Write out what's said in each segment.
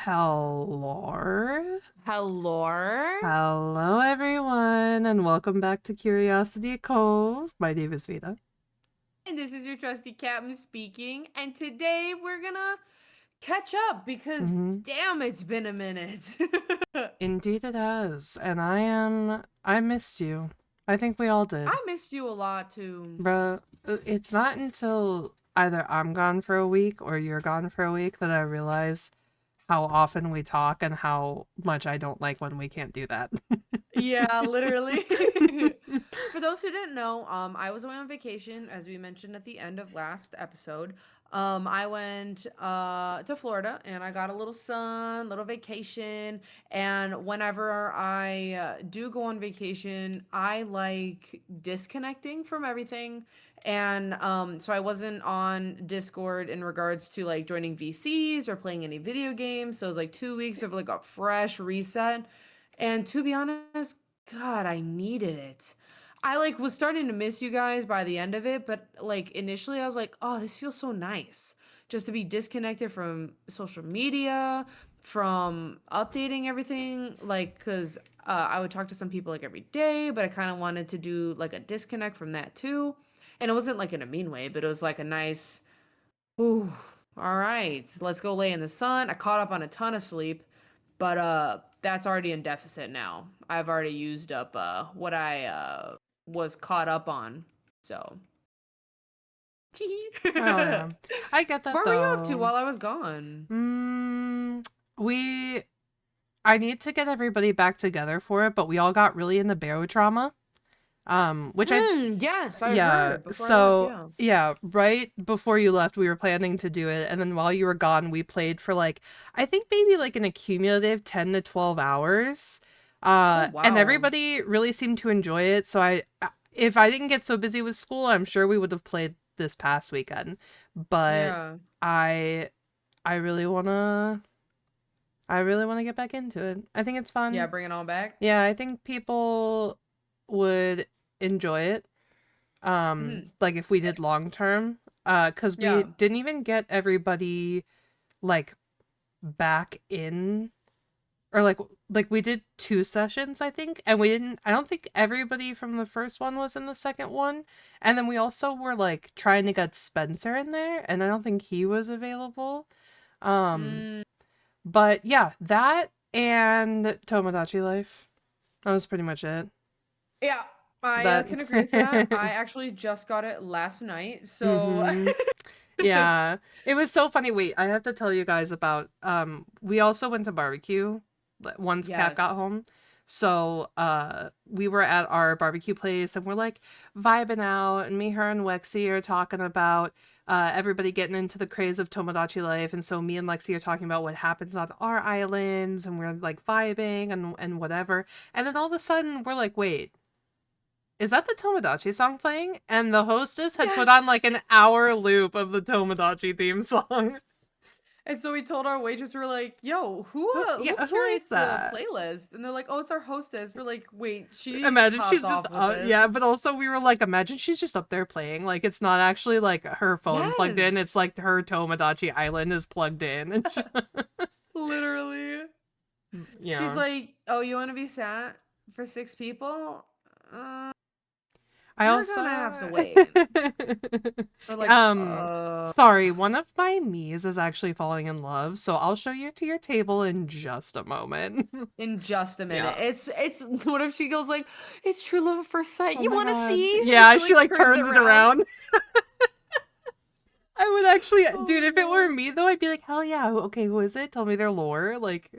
Hello. Hello. Hello, everyone, and welcome back to Curiosity Cove. My name is Veda. And this is your trusty captain speaking. And today we're gonna catch up because hmm damn, it's been a minute. Indeed, it has. And I missed you. I think we all did. I missed you a lot too. Bruh, it's not until either I'm gone for a week or you're gone for a week that I realize how often we talk and how much I don't like when we can't do that. Yeah, literally. For those who didn't know, I was away on vacation, as we mentioned at the end of last episode. I went to Florida and I got a little sun, little vacation. And whenever I do go on vacation, I like disconnecting from everything. And so I wasn't on Discord in regards to like joining VCs or playing any video games. So it was like 2 weeks of like a fresh reset. And to be honest, God, I needed it. I like was starting to miss you guys by the end of it, but like initially I was like, "Oh, this feels so nice." Just to be disconnected from social media, from updating everything like cuz I would talk to some people like every day, but I kind of wanted to do like a disconnect from that too. And it wasn't like in a mean way, but it was like a nice, ooh, all right, let's go lay in the sun. I caught up on a ton of sleep, but that's already in deficit now. I've already used up what I was caught up on. So Oh, yeah. I get that, what were you up to though. while I was gone? Mm, we I need to get everybody back together for it, but we all got really into barotrauma. Which I Yes, I yeah, heard before I left, so yeah. yeah, right before you left we were planning to do it, and then while you were gone we played for like I think maybe like an accumulative 10 to 12 hours. Oh And wow. everybody really seemed to enjoy it, so if I didn't get so busy with school, I'm sure we would have played this past weekend. But Yeah. I I really want to get back into it. I think it's Yeah, fun. bring it on back. Yeah, I think people would enjoy it. Hmm. Like if we did long term. Cuz we Yeah. didn't even get everybody like back in, or like we did 2 sessions, I think, and I don't think everybody from the first one was in the second one. And then we also were like trying to get Spencer in there, and I don't think he was available. Um Mm, but yeah, that and Tomodachi Life. That was pretty much it. yeah, I That can agree with that. I actually just got it last night, so mhm. Yeah. It was so funny. Wait, I have to tell you guys about we also went to barbecue once Cap got yes. home. So we were at our barbecue place and we're like vibing out, and me, her, and Lexi are talking about everybody getting into the craze of Tomodachi Life. And so me and Lexi are talking about what happens on our islands, and we're like vibing and whatever. And then all of a sudden we're like, wait, is that the Tomodachi song playing? And the hostess had put on Yes. like an hour loop of the Tomodachi theme song. And so we told our waitress, we are like, "Yo, who Yeah, who is curates the that? playlist?" And they're like, "Oh, it's our hostess." We're like, "Wait, she Imagine popped she's just off with yeah, but this?" also we were like, imagine she's just up there playing. Like it's not actually like her phone plugged in, it's Yes, like her Tomodachi Island is plugged in. And literally. She's yeah. like, "Oh, you want to be sat for 6 people? Uh, I you're also gonna have to wait." We're like, sorry, one of my Miis is actually falling in love, so I'll show you to your table in just a moment. in just a minute. Yeah. It's. What if she goes like, "It's true love at first sight. Oh You my want to god. see?" And Yeah, she she like like turns it turns it around. around. I would actually, dude, Oh if it were no. me though, I'd be like, hell yeah. Okay, who is it? Tell me their lore. Like,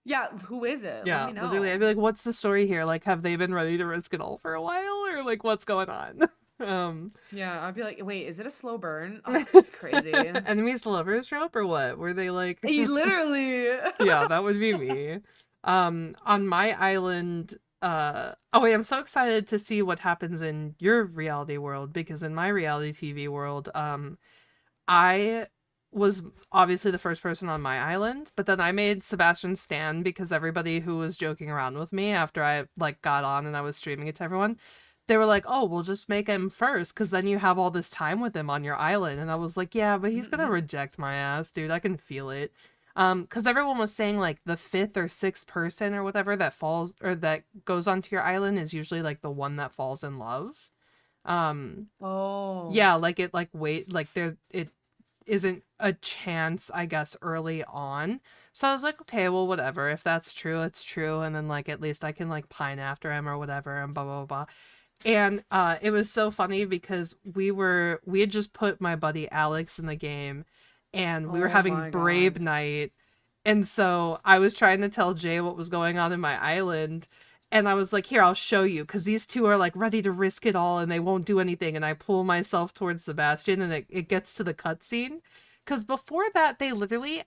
Yeah, who is it? Let yeah, me literally, I'd know. be like, what's the story here? Like, have they been ready to risk it all for a while, or like, what's going on? um, Yeah, I'd be like, wait, is it a slow burn? Oh, that's crazy. enemies to lovers trope or what? Were they like, Literally. yeah, that would be me. On my island, oh wait, I'm so excited to see what happens in your reality world, because in my reality TV world, I was obviously the first person on my island, but then I made Sebastian Stan because everybody who was joking around with me after I like got on and I was streaming it to everyone, they were like, "Oh, we'll just make him first because then you have all this time with him on your island." And I was like, "Yeah, but he's gonna Mm-mm. reject my ass, dude. I can feel it." Because everyone was saying like the fifth or sixth person or whatever that falls or that goes onto your island is usually like the one that falls in love. Um, Oh. yeah, like it like wait like there it isn't a chance, I guess, early on. So I was like, okay, well, whatever. If that's true, it's true. And then like at least I can like pine after him or whatever and blah blah blah. And it was so funny because we had just put my buddy Alex in the game and we were Oh having my Brave god. Night. And so I was trying to tell Jay what was going on in my island. And I was like, here, I'll show you. Because these two are like ready to risk it all and they won't do anything. And I pull myself towards Sebastian and it gets to the cutscene. Because before that, they literally,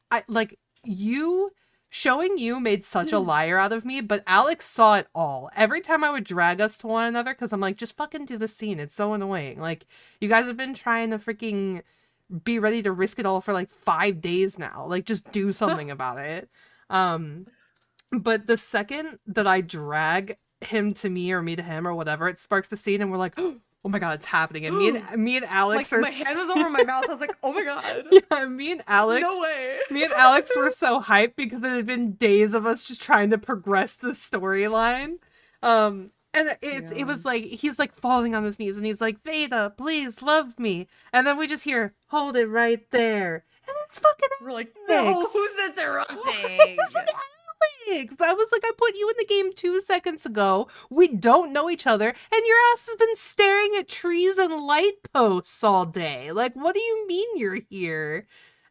you showing you made such a liar out of me, but Alex saw it all. Every time I would drag us to one another, because I'm like, just fucking do the scene. It's so annoying. Like, you guys have been trying to freaking be ready to risk it all for like 5 days now. Like, just do something about it. Um, but the second that I drag him to me or me to him or whatever, it sparks the scene and we're like, oh my god, it's happening. And me and Alex Like are my hand was over my mouth. I was like, oh my god. yeah, No way. me and Alex were so hyped because it had been days of us just trying to progress the storyline. And it Yeah. was like he's like falling on his knees and he's like, Veda, please love me. And then we just hear, hold it right there. And it's fucking We're like, no, Alex. who's interrupting? It's like Alex. I was like, I put you in the game 2 seconds ago. We don't know each other, and your ass has been staring at trees and light posts all day. Like, what do you mean you're here?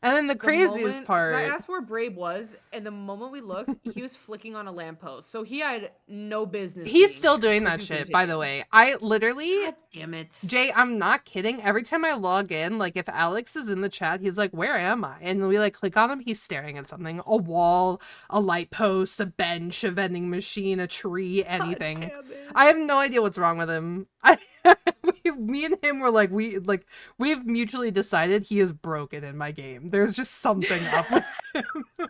And then the The craziest moment, because I part, asked where Brave was, and the moment we looked, he was flicking on a lamppost. So he had no business he's being still here. doing So that do shit, by continue. the way. I literally God damn it. Jay, I'm not kidding. Every time I log in, like if Alex is in the chat, he's like, "Where am I?" And we like click on him, he's staring at something, a wall, a light post, a bench, a vending machine, a tree, God anything. damn it. I have no idea what's wrong with him. Me and him were like, we've mutually decided he is broken in my game. There's just something up with him.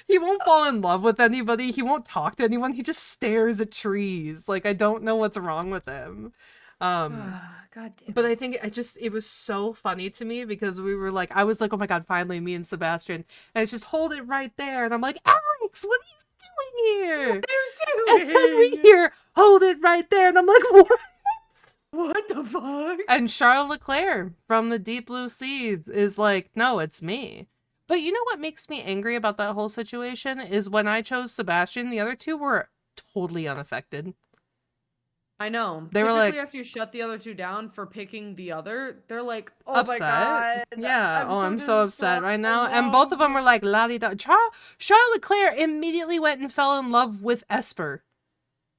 He won't fall in love with anybody. He won't talk to anyone. He just stares at trees. Like I don't know what's wrong with him. Um, God damn but I it. think it was so funny to me because we were like, I was like, oh my god, finally me and Sebastian, and it's just hold it right there, and I'm like, Alex, what are you doing here? What are And you then we doing? hear hold it right there, and I'm like, what? What the fuck? And Charles Leclerc from the Deep Blue Sea is like, no, it's me. But you know what makes me angry about that whole situation is when I chose Sebastian, the other two were totally unaffected. I know. They were Typically, like, after you shut the other two down for picking the other, they're like, "Oh my upset. god, Yeah. I'm Oh, so I'm so upset right now. And both of them disappointed." were like, la di da. Charles Leclerc immediately went and fell in love with Esper.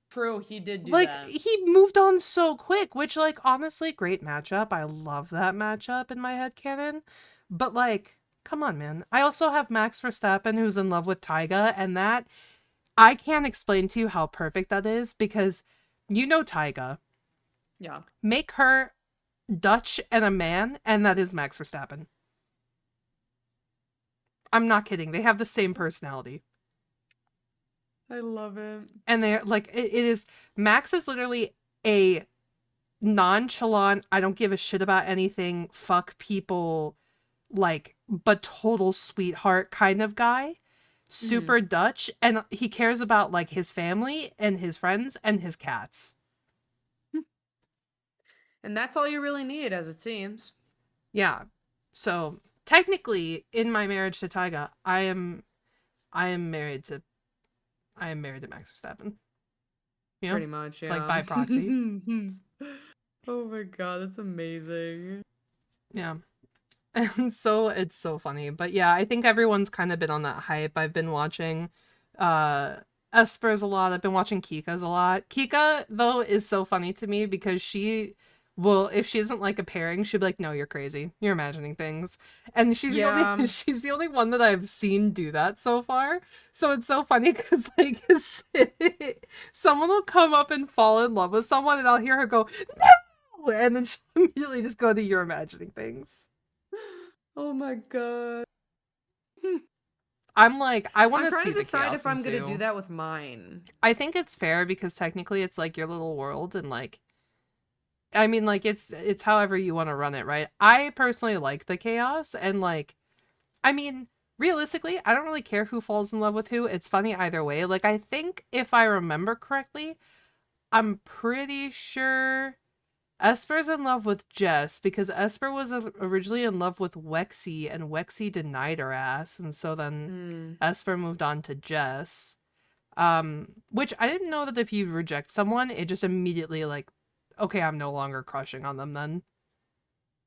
True, he did do Like, that. he moved on so quick, which, like, honestly, great matchup. I love that matchup in my head canon. But, like, come on, man. I also have Max Verstappen who's in love with Tyga, and that, I can't explain to you how perfect that is because you know Tyga. Yeah. Make her Dutch and a man, and that is Max Verstappen. I'm not kidding. They have the same personality. I love it. And they're like, it is, Max is literally a nonchalant, I don't give a shit about anything, fuck people, like, but total sweetheart kind of guy. Super Dutch. And he cares about, like, his family and his friends and his cats. And that's all you really need, as it seems. Yeah. So technically, in my marriage to Tyga, I am married to Max Verstappen. You know? Pretty much, yeah. Like by proxy. Oh my god, that's amazing. Yeah. And so it's so funny. But yeah, I think everyone's kind of been on that hype. I've been watching Esper's a lot. I've been watching Kika's a lot. Kika, though, is so funny to me because she will, if she isn't like a pairing, she'll be like, no, you're crazy. You're imagining things. And she's the Yeah. only she's the only one that I've seen do that so far. So it's so funny because like someone will come up and fall in love with someone and I'll hear her go, no! And then she'll immediately just go to you're imagining things. Oh my god. I'm like, I want I'm to trying see to the decide chaos if I'm gonna do ensue. that with mine. I think it's fair because technically it's like your little world and like, I mean, like it's however you want to run it, right? I personally like the chaos and like, I mean, realistically, I don't really care who falls in love with who. It's funny either way. Like, I think if I remember correctly, I'm pretty sure Esper's in love with Jess because Esper was originally in love with Wexy and Wexy denied her ass. And so then Mm. Esper moved on to Jess. Which I didn't know that if you reject someone, it just immediately like, okay, I'm no longer crushing on them then.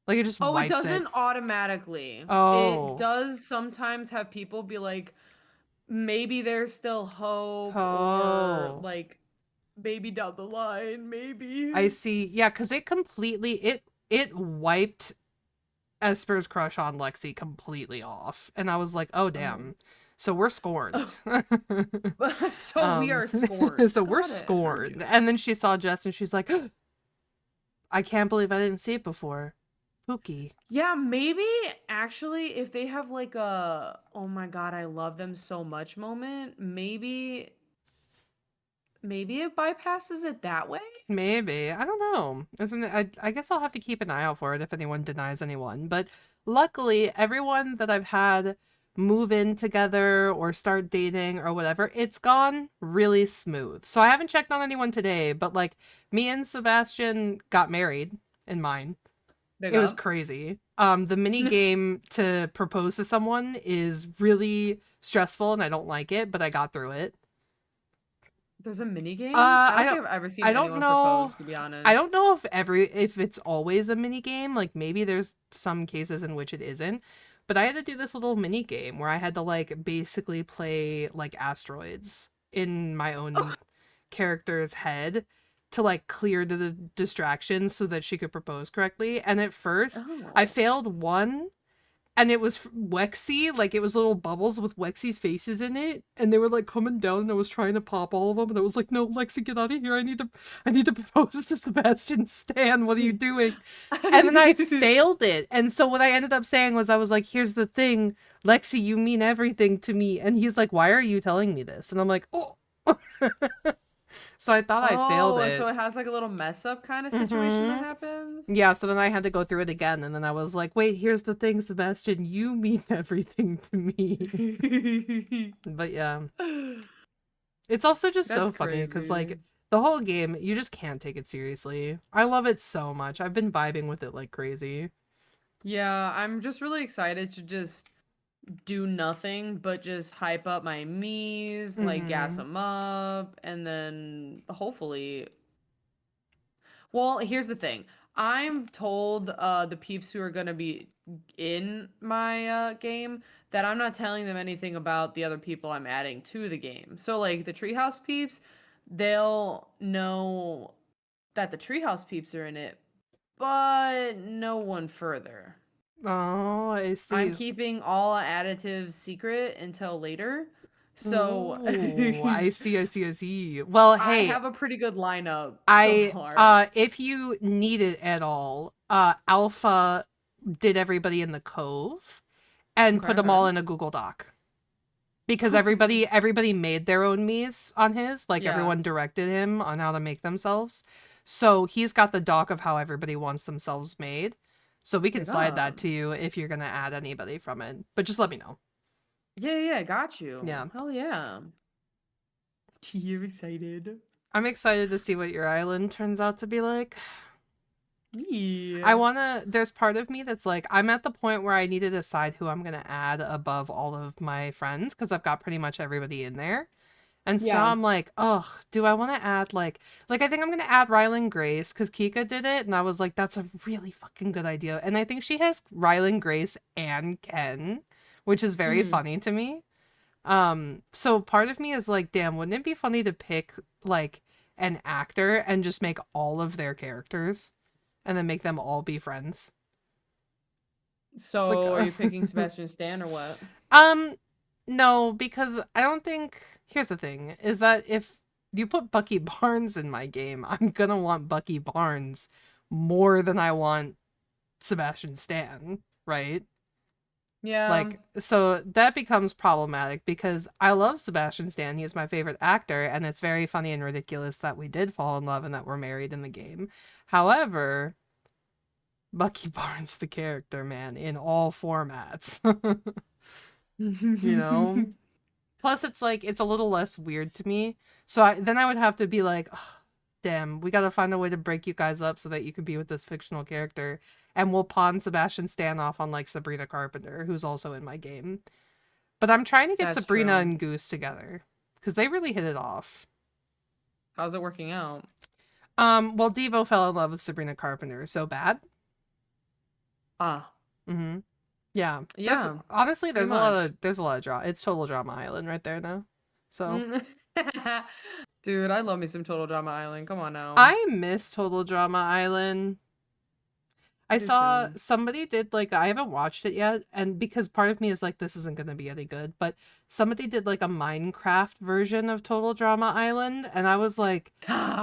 Like it just Oh, it wipes it. doesn't automatically. It Oh. does sometimes have people be like, maybe there's still hope, or Oh. like maybe down the line, I maybe. see. Yeah, because it wiped Esper's crush on Lexi completely off. And I was like, oh Oh. damn. So we're scorned. So we are scorned. so we're Got it. Heard scorned. you. And then she saw Jess and she's like, I can't believe I didn't see it before. Pookie. Yeah, maybe actually if they have like a oh my god, I love them so much moment, maybe it bypasses it that way? Maybe. I don't know. Isn't it? I guess I'll have to keep an eye out for it if anyone denies anyone. But luckily, everyone that I've had move in together or start dating or whatever, it's gone really smooth. So I haven't checked on anyone today, but like me and Sebastian got married in mine. Big It was up. crazy. The mini game to propose to someone is really stressful and I don't like it, but I got through it. There's a mini game? Uh, I I don't think don't I've ever seen I don't anyone know. propose, to be I don't honest. know if it's always a mini game. Like maybe there's some cases in which it isn't. But I had to do this little mini game where I had to like basically play like asteroids in my own character's head to like clear the distractions so that she could propose correctly. And at first, I Oh. failed one and it was Wexy, like it was little bubbles with Wexy's faces in it, and they were like coming down, and I was trying to pop all of them, and I was like, "No, Lexi, get out of here! I need to propose to Sebastian Stan. What are you doing?" And then I failed it, and so what I ended up saying was, I was like, "Here's the thing, Lexi, you mean everything to me," and he's like, "Why are you telling me this?" And I'm like, "Oh." So I thought I failed Oh, so it. it has like a little mess up kind of situation that Mm-hmm. happens? Yeah, so then I had to go through it again, and then I was like, wait, here's the thing, Sebastian, you mean everything to me. But yeah, it's also just That's so funny because, crazy. like, the whole game, you just can't take it seriously. I love it so much. I've been vibing with it like crazy. Yeah, I'm just really excited to just do nothing but just hype up my Miis, like gas Mm-hmm. them up, and then hopefully. Well, here's the thing. I'm told the peeps who are gonna be in my game that I'm not telling them anything about the other people I'm adding to the game. So like the treehouse peeps, they'll know that the treehouse peeps are in it, but no one further. Oh, I I'm see. keeping all additives secret until later. So Ooh, I see. Well, I hey, have a pretty good lineup so I far. if you need it at all, Alpha did everybody in the Cove and Okay, put them all okay. in a Google Doc. Because Okay. everybody made their own Miis on his, like Yeah. everyone directed him on how to make themselves. So he's got the doc of how everybody wants themselves made. So we can Big slide up. that to you if you're gonna add anybody from it. But just let me know. Yeah, yeah, yeah, got you. Yeah. Hell yeah. You're excited. I'm excited to see what your island turns out to be like. Yeah. There's part of me that's like, I'm at the point where I need to decide who I'm gonna add above all of my friends because I've got pretty much everybody in there. And so now Yeah. I'm like, ugh, do I want to add like I think I'm gonna add Rylan Grace because Kika did it, and I was like, that's a really fucking good idea. And I think she has Rylan Grace and Ken, which is very Hmm. funny to me. So part of me is like, damn, wouldn't it be funny to pick like an actor and just make all of their characters and then make them all be friends? Like, So are you picking Sebastian Stan or what? um, no, because I don't think. Here's the thing: is that if you put Bucky Barnes in my game, I'm gonna want Bucky Barnes more than I want Sebastian Stan, right? Yeah. Like, so that becomes problematic because I love Sebastian Stan. He is my favorite actor, and it's very funny and ridiculous that we did fall in love and that we're married in the game. However, Bucky Barnes, the character, man, in all formats. you know? Plus, it's like, it's a little less weird to me. So then I would have to be like, oh, damn, we gotta find a way to break you guys up so that you can be with this fictional character. And we'll pawn Sebastian Stan off on like Sabrina Carpenter, who's also in my game. But I'm trying to get That's Sabrina true. and Goose together because they really hit it off. How's it working out? Well, Devo fell in love with Sabrina Carpenter so bad. Ah, Mm-hmm. Yeah. There's yeah, honestly pretty much. there's a lot of drama. It's total drama island right there now. So Mm. Dude, I love me some Total Drama Island. Come on now. I miss Total Drama Island. I I do saw too. somebody did like I haven't watched it yet, and because part of me is like this isn't gonna be any good, but somebody did like a Minecraft version of Total Drama Island, and I was like,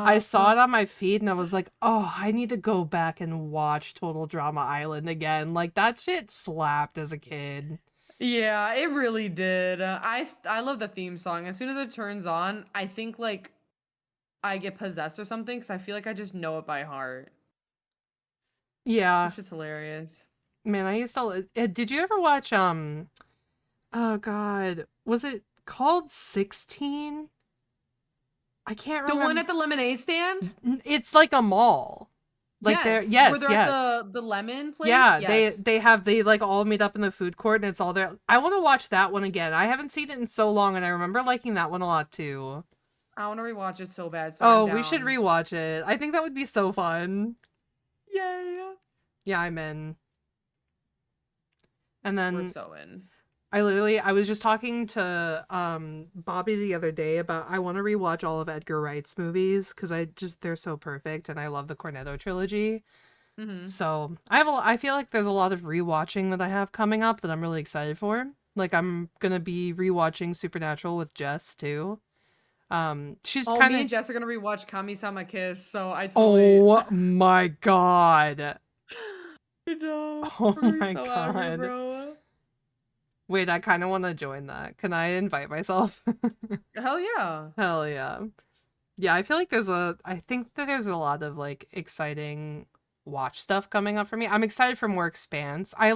I Stop. saw it on my feed, and I was like, oh, I need to go back and watch Total Drama Island again. Like that shit slapped as a kid. Yeah, it really did. I love the theme song. As soon as it turns on, I think like I get possessed or something because I feel like I just know it by heart. Yeah, It's just hilarious. man, I used to. Did you ever watch Oh God, was it called 16? I can't The one remember. at the lemonade stand? It's like a mall. Like there, Yes. Where yes, they're at yes. the lemon place? Yeah, Yes. they like all meet up in the food court and it's all there. I want to watch that one again. I haven't seen it in so long and I remember liking that one a lot too. I want to rewatch it so bad, so I'm Oh, we should down. rewatch it. I think that would be so fun. Yay. Yeah, I'm in. And We're then so in. I was just talking to Bobby the other day about I want to rewatch all of Edgar Wright's movies cuz they're so perfect and I love the Cornetto trilogy. Mm-hmm. So, I feel like there's a lot of rewatching that I have coming up that I'm really excited for. Like I'm going to be rewatching Supernatural with Jess too. She's Oh, kind me of and Jess are gonna rewatch Kami-sama Kiss, so I totally Oh my god. I know. Oh We're gonna be my so out here, god. bro. Wait, I kind of want to join that. Can I invite myself? Hell yeah. Hell yeah. Yeah, I think that there's a lot of like exciting watch stuff coming up for me. I'm excited for more Expanse. I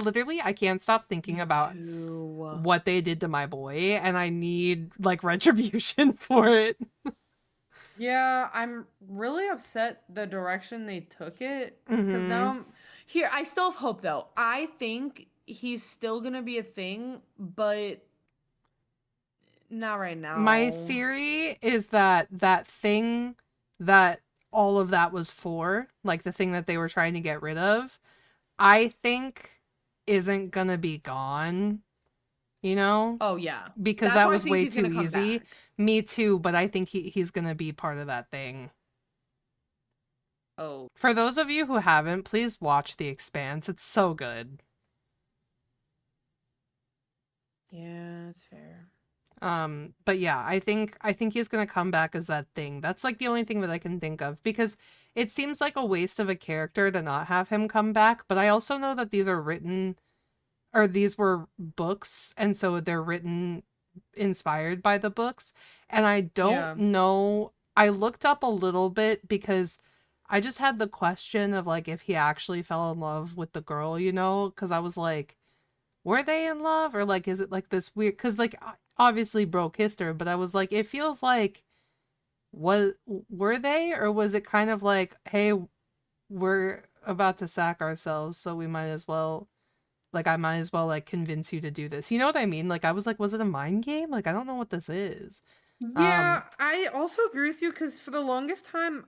can't stop thinking Me about too. what they did to my boy and I need like retribution for it. Yeah, I'm really upset the direction they took it. Cause now Mhm. here, I still have hope though. I think he's still gonna be a thing, but not right My now. theory is that that thing that all of that was for, like the thing that they were trying to get rid of, I think isn't gonna be gone, you know? Oh yeah. Because That's that why I was think way he's too gonna come easy. back. Me too, but I think he's gonna be part of that thing. Oh. For those of you who haven't, please watch The Expanse. It's so good. Yeah, that's fair. But yeah, I think he's gonna come back as that thing. That's like the only thing that I can think of because it seems like a waste of a character to not have him come back. But I also know that these are written or these were books, and so they're written inspired by the books. And I don't Yeah. know. I looked up a little bit because I just had the question of like if he actually fell in love with the girl, you know, because I was like were they in love or like is it like this weird because like obviously bro kissed her but I was like it feels like was were they or was it kind of like hey we're about to sack ourselves so we might as well like I might as well like convince you to do this, you know what I mean? Like I was like was it a mind game? Like I don't know what this is. Yeah, I also agree with you because for the longest time,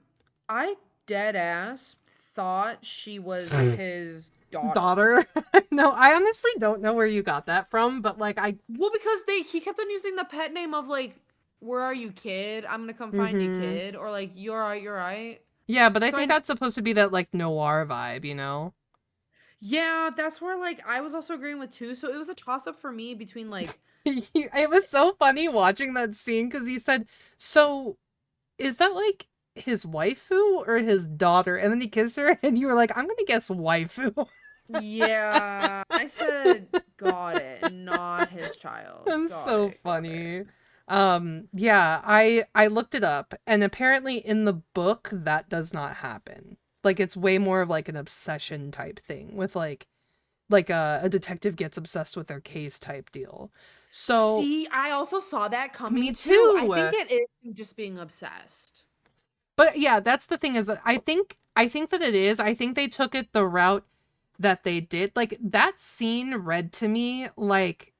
I dead ass thought she was his daughter. Daughter. No, I honestly don't know where you got that from but like I Well, because he kept on using the pet name of like, "Where are you, kid? I'm gonna come find you, mm-hmm. kid," or like, "You're right, you're right." Yeah, but I So think that's supposed to be that like noir vibe, you know. yeah, that's where like I was also agreeing with too. So it was a toss up for me between like, It was so funny watching that scene because he said, "So is that like his waifu or his daughter?" And then he kissed her, and you were like, "I'm gonna guess waifu." yeah, I said, got it, not his child. That's Got so it, got it. funny. Yeah, I looked it up, and apparently in the book that does not happen. Like it's way more of like an obsession type thing with like a detective gets obsessed with their case type deal. So, See, I also saw that me coming too. I think too. it is just being obsessed. But yeah, that's the thing is that I think that it is. I think they took it the route that they did. Like that scene read to me like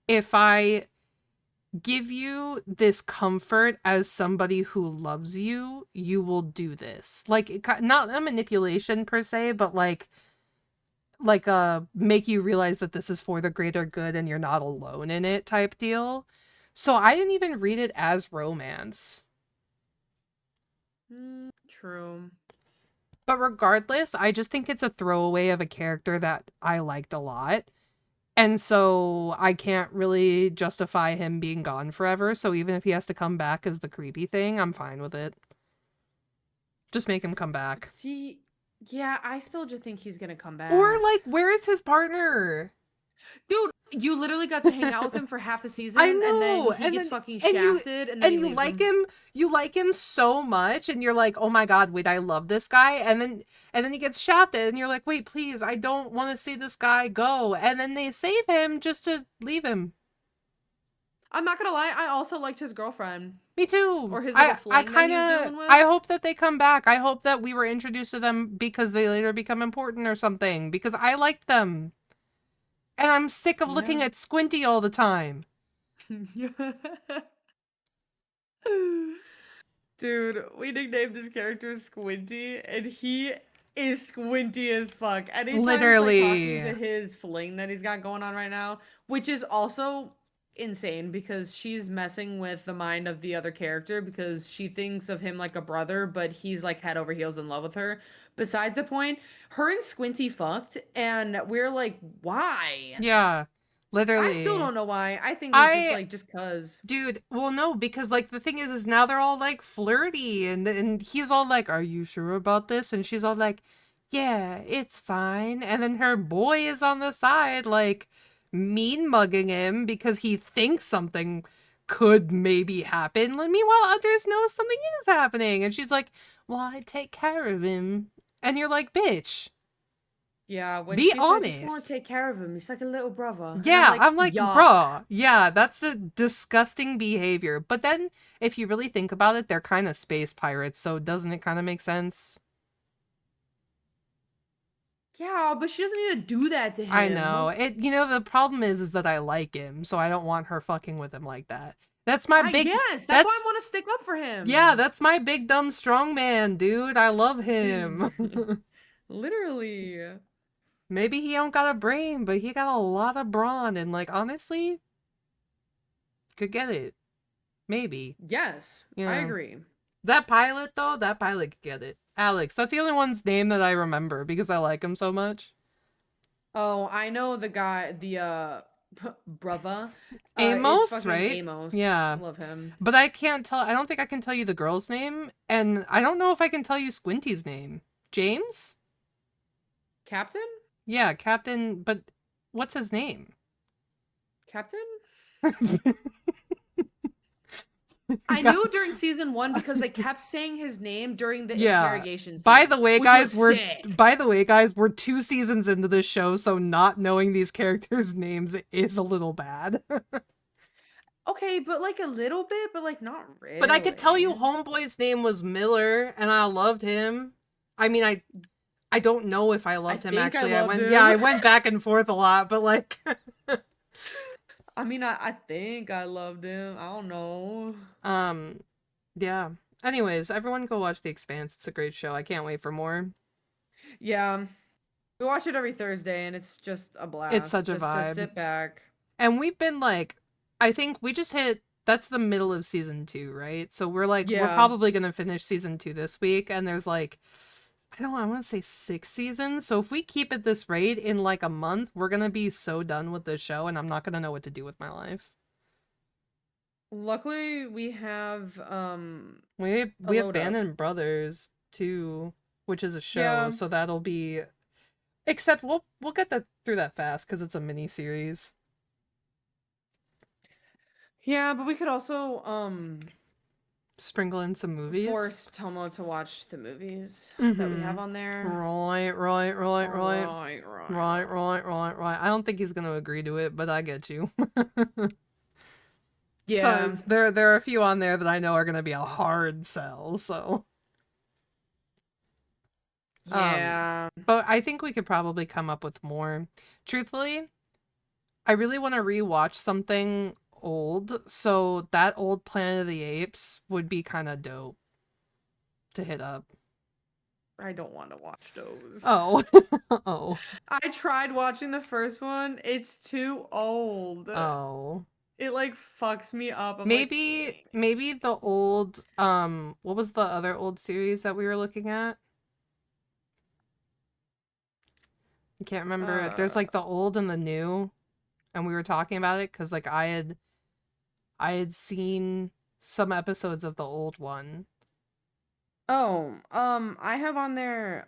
if I give you this comfort as somebody who loves you, you will do this. Like not a manipulation per se, but make you realize that this is for the greater good and you're not alone in it type deal. So I didn't even read it as romance. True. But regardless, I just think it's a throwaway of a character that I liked a lot. And so I can't really justify him being gone forever. So even if he has to come back as the creepy thing, I'm fine with it. Just make him come back. See, yeah, I still just think he's gonna come Or back. like, where is his partner? Dude, you literally got to hang out with him for half the I season, and then know. he gets fucking And you shafted, and then and he you leaves like him. him, so much, and you're like, oh my god, wait, I love this guy. And then he gets shafted, and you're like, wait, please, I don't want to see this guy go. And then they save him just to leave him. I'm not gonna lie, I also liked his girlfriend. Me too. Or his little I fling that kind he was of doing with. I hope that they come back. I hope that we were introduced to them because they later become important or something because I liked them. And I'm sick of Yeah. looking at Squinty all the time. Dude, we nicknamed this character Squinty, and he is squinty as fuck. Anytime he's like talking Literally. to his fling that he's got going on right now, which is also insane because she's messing with the mind of the other character because she thinks of him like a brother, but he's like head over heels in love with her. Besides the point, her and Squinty fucked, and we're like, why? Yeah. I still Literally. don't know why. I think it was just I like just cuz. Dude, well no, because like the thing is now they're all like flirty and he's all like, "Are you sure about this?" And she's all like, "Yeah, it's fine." And then her boy is on the side like mean mugging him because he thinks something could maybe happen. Meanwhile, others know something is happening. And she's like, "Well, I take care of him." And you're like, "Bitch, Yeah, when be she said, I just want to honest." take care of him. He's like a little brother. And I'm Yeah, like, I'm like, yuck. bruh, yeah, that's a disgusting behavior. But then, if you really think about it, they're kind of space pirates, so doesn't it kind of make sense? Yeah, but she doesn't need to do that to I know. him. The problem is that I like him, so I don't want her fucking with him like that. That's my big, Yes, that's why I that's, want to stick up for yeah, him. that's my big dumb strong man, dude. I love him. Literally. Maybe he don't got a brain, but he got a lot of brawn, and like, honestly, could get it. Maybe. Yes, I Yeah. agree. That pilot, though, that pilot could get it. Alex, that's the only one's name that I remember because I like him so much. Oh, I know the guy, the brother. It's Amos, fucking right? Amos. Yeah. Love him. But I don't think I can tell you the girl's name, and I don't know if I can tell you Squinty's name. James? Captain? Yeah, Captain, but what's his name? Captain? Yeah. I knew during season 1 because they kept saying his name during the Yeah. interrogation By scene, the way, which was guys, we're sick. by the way, guys, we're 2 seasons into this show, so not knowing these characters' names is a little bad. Okay, but like a little bit, but like not But I could tell you really. Homeboy's name was Miller and I loved him. I mean, I don't know if I I loved him think I actually. loved I him. went back and forth a lot, but like I mean, I think I loved him. I don't know. um yeah. Anyways, everyone go watch The Expanse. It's a great show. I can't wait for more. Yeah. We watch it every Thursday and it's just a It's blast such a just to vibe. sit back. And we've been like I think we just hit that's the middle of season 2, right? So we're Yeah. probably going to finish season 2 this week and there's like I don't know, I want to say 6 seasons. So if we keep it this rate in like a month, we're going to be so done with the show and I'm not going to know what to do with my life. Luckily, we have a We have load up. Band of Brothers too, which is a show, Yeah. so that'll be except we'll get that through that fast cuz it's a mini series. Yeah, but we could also Sprinkle in some movies. force Tomo to watch the movies that we have Mhm. on there. Right. Right. Right. I don't think he's going to agree to it, but I get you. So Yeah. there are a few on there that I know are going to be a hard sell. So, um, Yeah. but I think we could probably come up with more. Truthfully, I really want to rewatch something old. So that old Planet of the Apes would be kind of dope to hit up. I don't want to watch those. Oh, oh, I tried watching the first one. It's too old. oh. It like fucks me up. I'm like, Maybe the old what was the other old series that we were looking at? I can't remember. There's uh like the old and the new, and we were talking about it cuz like I had seen some episodes of the old one. oh, I have on there,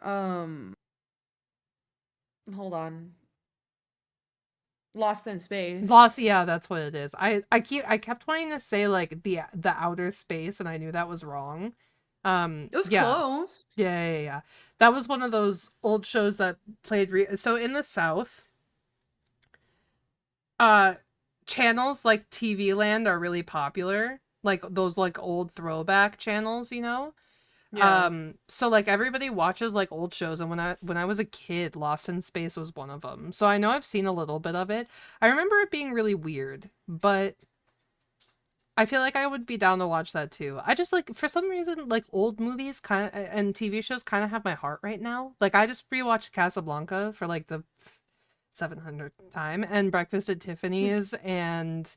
hold on. Lost in Space. Lost, yeah, that's what it is. I kept wanting to say like the outer space and I knew that was wrong. It was Yeah. close. Yeah. That was one of those old shows that played so in the South, uh channels like TV Land are really popular. Like those like old throwback channels, you know? Yeah. So like everybody watches like old shows and when I was a kid, Lost in Space was one of them. So I know I've seen a little bit of it. I remember it being really weird, but I feel like I would be down to watch that too. I just like for some reason like old movies kind of and TV shows kind of have my heart right now. Like I just rewatched Casablanca for like the 700th time and Breakfast at Tiffany's and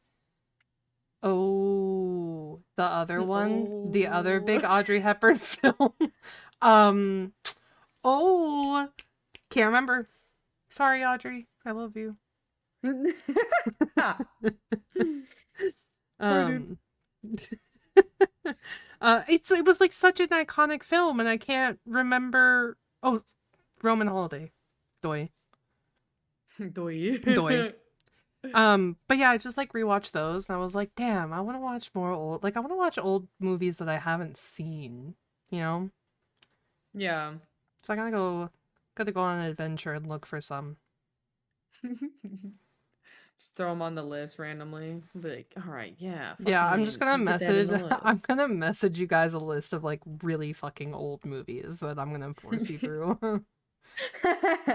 oh, the other one, the other Oh. big Audrey Hepburn film. um oh, can't remember. Sorry Audrey, I love you. Sorry, dude. Um it was like such an iconic film, and I can't remember. Oh, Roman Holiday, Doy, Doy. Doi. But yeah, I just like rewatched those, and I was like, damn, I want to watch more old. Like, I want to watch old movies that I haven't seen. You know, Yeah. so I gotta go on an adventure and look for some. Just throw them on the list randomly. Be like, all right, yeah, Yeah, I'm just fucking gonna get that in message. the I'm list. gonna message you guys a list of like really fucking old movies that I'm gonna force you through.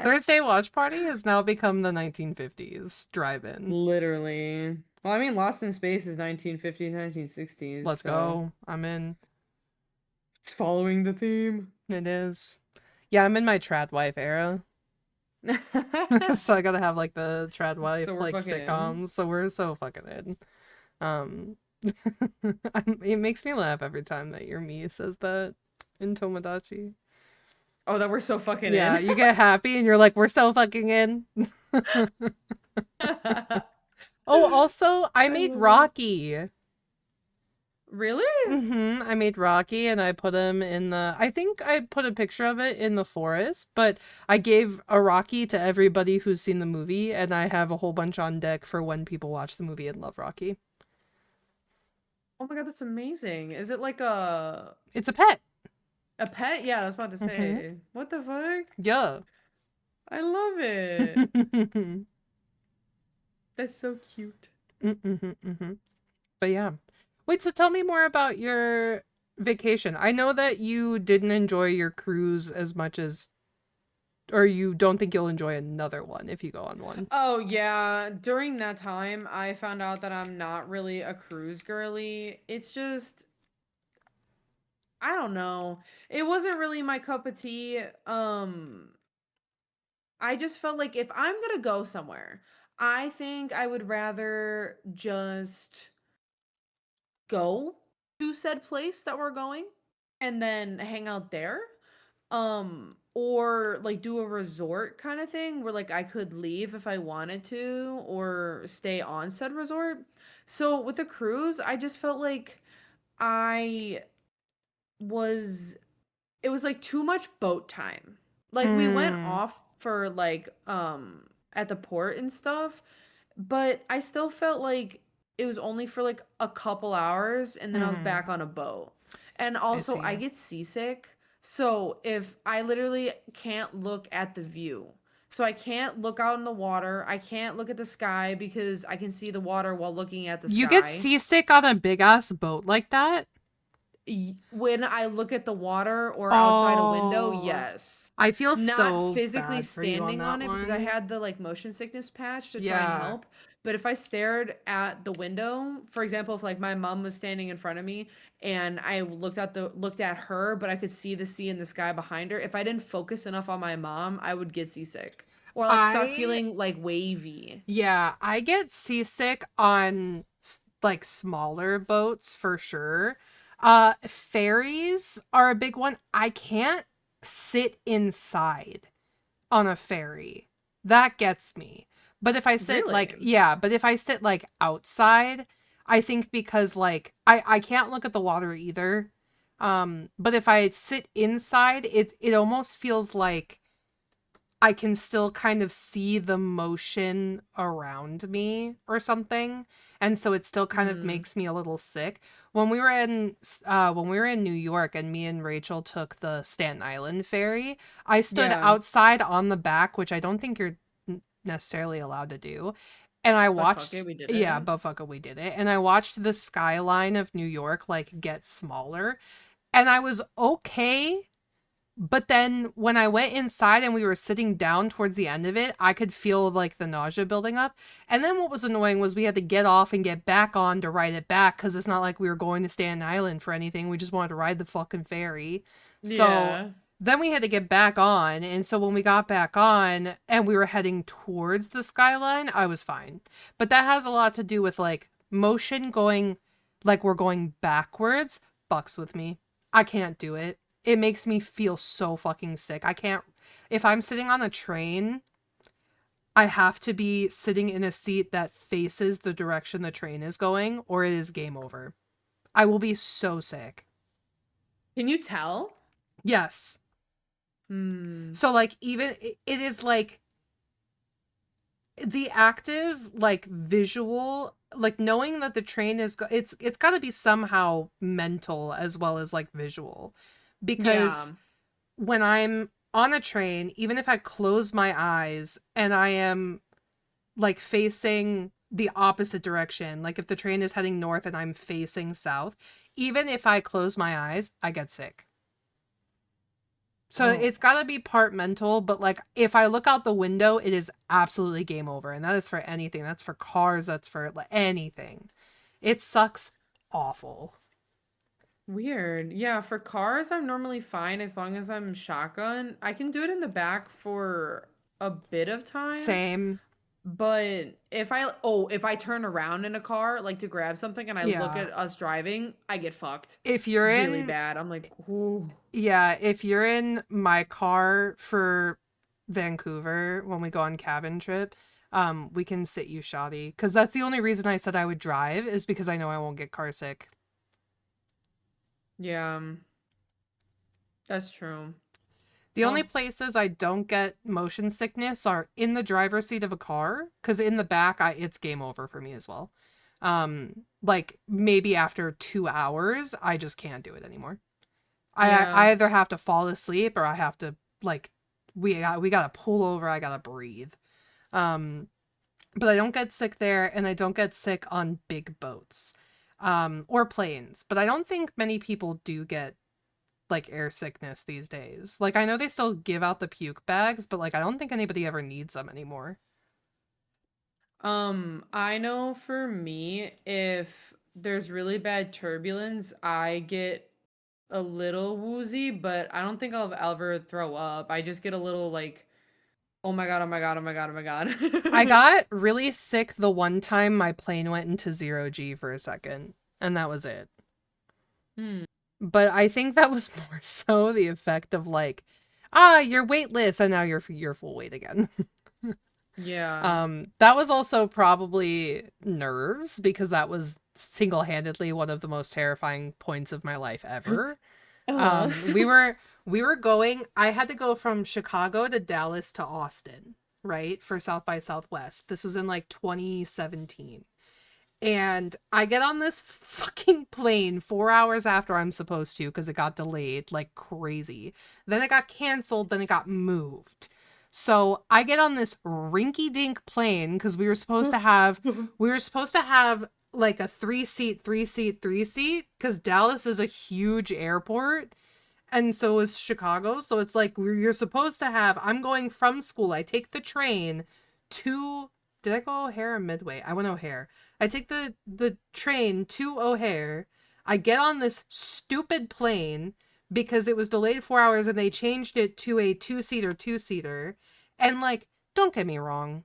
Thursday Watch Party has now become the 1950s drive-in. Literally. Well, I mean, Lost in Space is 1950s, 1960s, Let's so go. I'm in. it's following the theme. It is. Yeah, I'm in my trad wife era. So I gotta have like the trad So wife we're like fucking in. sitcoms. So we're so fucking in. Um it makes me laugh every time that your me says that in Tomodachi. Oh, that we're so fucking Yeah, in. you get happy and you're like, we're so fucking in. Oh, also, I I made love it. Rocky. Really? I made Rocky and I put him in the I think I put a picture of it in the forest, but I gave a Rocky to everybody who's seen the movie and I have a whole bunch on deck for when people watch the movie and love Rocky. Oh my God, that's amazing. Is it like It's a pet. a pet? Yeah, I was about to Mhm. say. What the fuck? Yeah. I love it. That's so cute. Mhm. But yeah. Wait, so tell me more about your vacation. I know that you didn't enjoy your cruise as much as or you don't think you'll enjoy another one if you go on one. Oh yeah, during that time I found out that I'm not really a cruise girly. It's just I don't know. It wasn't really my cup of tea. I just felt like if I'm going to go somewhere, I think I would rather just go to said place that we're going and then hang out there. Or like do a resort kind of thing where like I could leave if I wanted to or stay on said resort. So with the cruise, I just felt like I was it was like too much boat time. Like we went Mm. off for like at the port and stuff, but I still felt like it was only for like a couple hours and then I was Mhm. back on a boat. And I also I see. get seasick. So if I literally can't look at the view. So I can't look out in the water. I can't look at the sky because I can see the water while looking at the You get sky. seasick on a big ass boat like that? When I look at the water or outside a window, Oh, yes. I feel Not so physically bad for you on standing that on it because I one. had the like motion sickness patch to try and Yeah. help. But if I stared at the window, for example, if like my mom was standing in front of me and I looked at her, but I could see the sea and the sky behind her, if I didn't focus enough on my mom, I would get seasick or like start I feeling like wavy. Yeah, I get seasick on like smaller boats for sure. Ferries are a big one. I can't sit inside on a ferry. That gets me. But if I sit Really? like yeah, but if I sit like outside, I think because like I can't look at the water either. But if I sit inside, it almost feels like I can still kind of see the motion around me or something. And so it still kind of Hmm. makes me a little sick. When we were in New York and me and Rachel took the Staten Island ferry, I stood Yeah, outside on the back, which I don't think you're necessarily allowed to do. And I but fuck it, watched we did yeah, it. but fuck it, we did it. And I watched the skyline of New York like get smaller. And I was okay, but then when I went inside and we were sitting down towards the end of it, I could feel like the nausea building up. And then what was annoying was we had to get off and get back on to ride it back because it's not like we were going to Staten Island for anything. We just wanted to ride the fucking ferry. So Yeah. then we had to get back on. And so when we got back on and we were heading towards the skyline, I was fine. But that has a lot to do with like motion going like we're going backwards, fucks with me. I can't do it. It makes me feel so fucking sick. I can't, if I'm sitting on a train, I have to be sitting in a seat that faces the direction the train is going, or it is game over. I will be so sick. Can you tell? Yes. Hmm. So, like, even it is like the active, like, visual, like, knowing that the train is, it's got to be somehow mental as well as, like, visual. Yeah. Because when I'm on a train, even if I close my eyes and I am like facing the opposite direction, like if the train is heading north and I'm facing south, even if I close my eyes, I get sick. So Oh. it's got to be part mental, but like if I look out the window, it is absolutely game over. And that is for anything. That's for cars, that's for like, anything. It sucks awful. Weird. Yeah, for cars, I'm normally fine as long as I'm shotgun. I can do it in the back for a bit of time, Same. but if I turn around in a car like to grab something and I look Yeah. at us driving, I get fucked If you're really in bad. I'm like, ooh. Yeah, if you're in my car for Vancouver when we go on cabin trip, we can sit you shoddy. Because that's the only reason I said I would drive is because I know I won't get car sick. Yeah, that's true. The only Well, places I don't get motion sickness are in the driver's seat of a car, because in the back, it's game over for me as well. Like maybe after 2 hours, I just can't do it anymore. yeah. I either have to fall asleep or I have to like we gotta pull over. I gotta breathe. Um, but I don't get sick there, and I don't get sick on big boats, or planes. But I don't think many people do get like air sickness these days. Like I know they still give out the puke bags, but like I don't think anybody ever needs them anymore. I know for me, if there's really bad turbulence, I get a little woozy, but I don't think I'll ever throw up. I just get a little like, oh my god, oh my god, oh my god, oh my I god. got really sick the one time my plane went into 0G for a second, and that was it. Hmm. But I think that was more so the effect of like, you're weightless and now you're full weight again. Yeah. That was also probably nerves because that was single-handedly one of the most terrifying points of my life ever. Uh. We were going, I had to go from Chicago to Dallas to Austin, right? For South by Southwest. This was in like 2017. And I get on this fucking plane 4 hours after I'm supposed to because it got delayed like crazy. Then it got canceled, then it got moved. So I get on this rinky-dink plane because we were supposed to have like a three seat because Dallas is a huge airport, and so is Chicago. So it's like you're supposed to have. I'm going from school. I take the train to. Did I go O'Hare or Midway? I went O'Hare. I take the train to O'Hare. I get on this stupid plane because it was delayed 4 hours and they changed it to a two-seater. And like, don't get me wrong,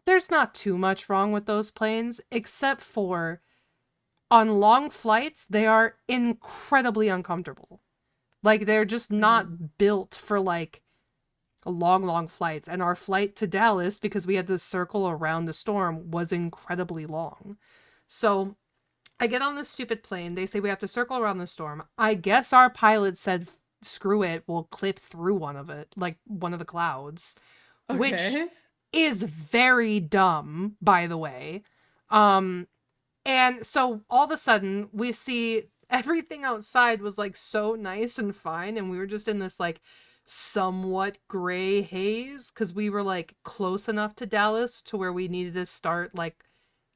there's not too much wrong with those planes, except for on long flights, they are incredibly uncomfortable. Like they're just not built for like long flights. And our flight to Dallas, because we had to circle around the storm, was incredibly long. So I get on this stupid plane. They say we have to circle around the storm. I guess our pilot said, screw it, we'll clip through one of it, like one of the clouds, which Okay. is very dumb, by the way. And so all of a sudden we see everything outside was like so nice and fine, and we were just in this like somewhat gray haze because we were like close enough to Dallas to where we needed to start like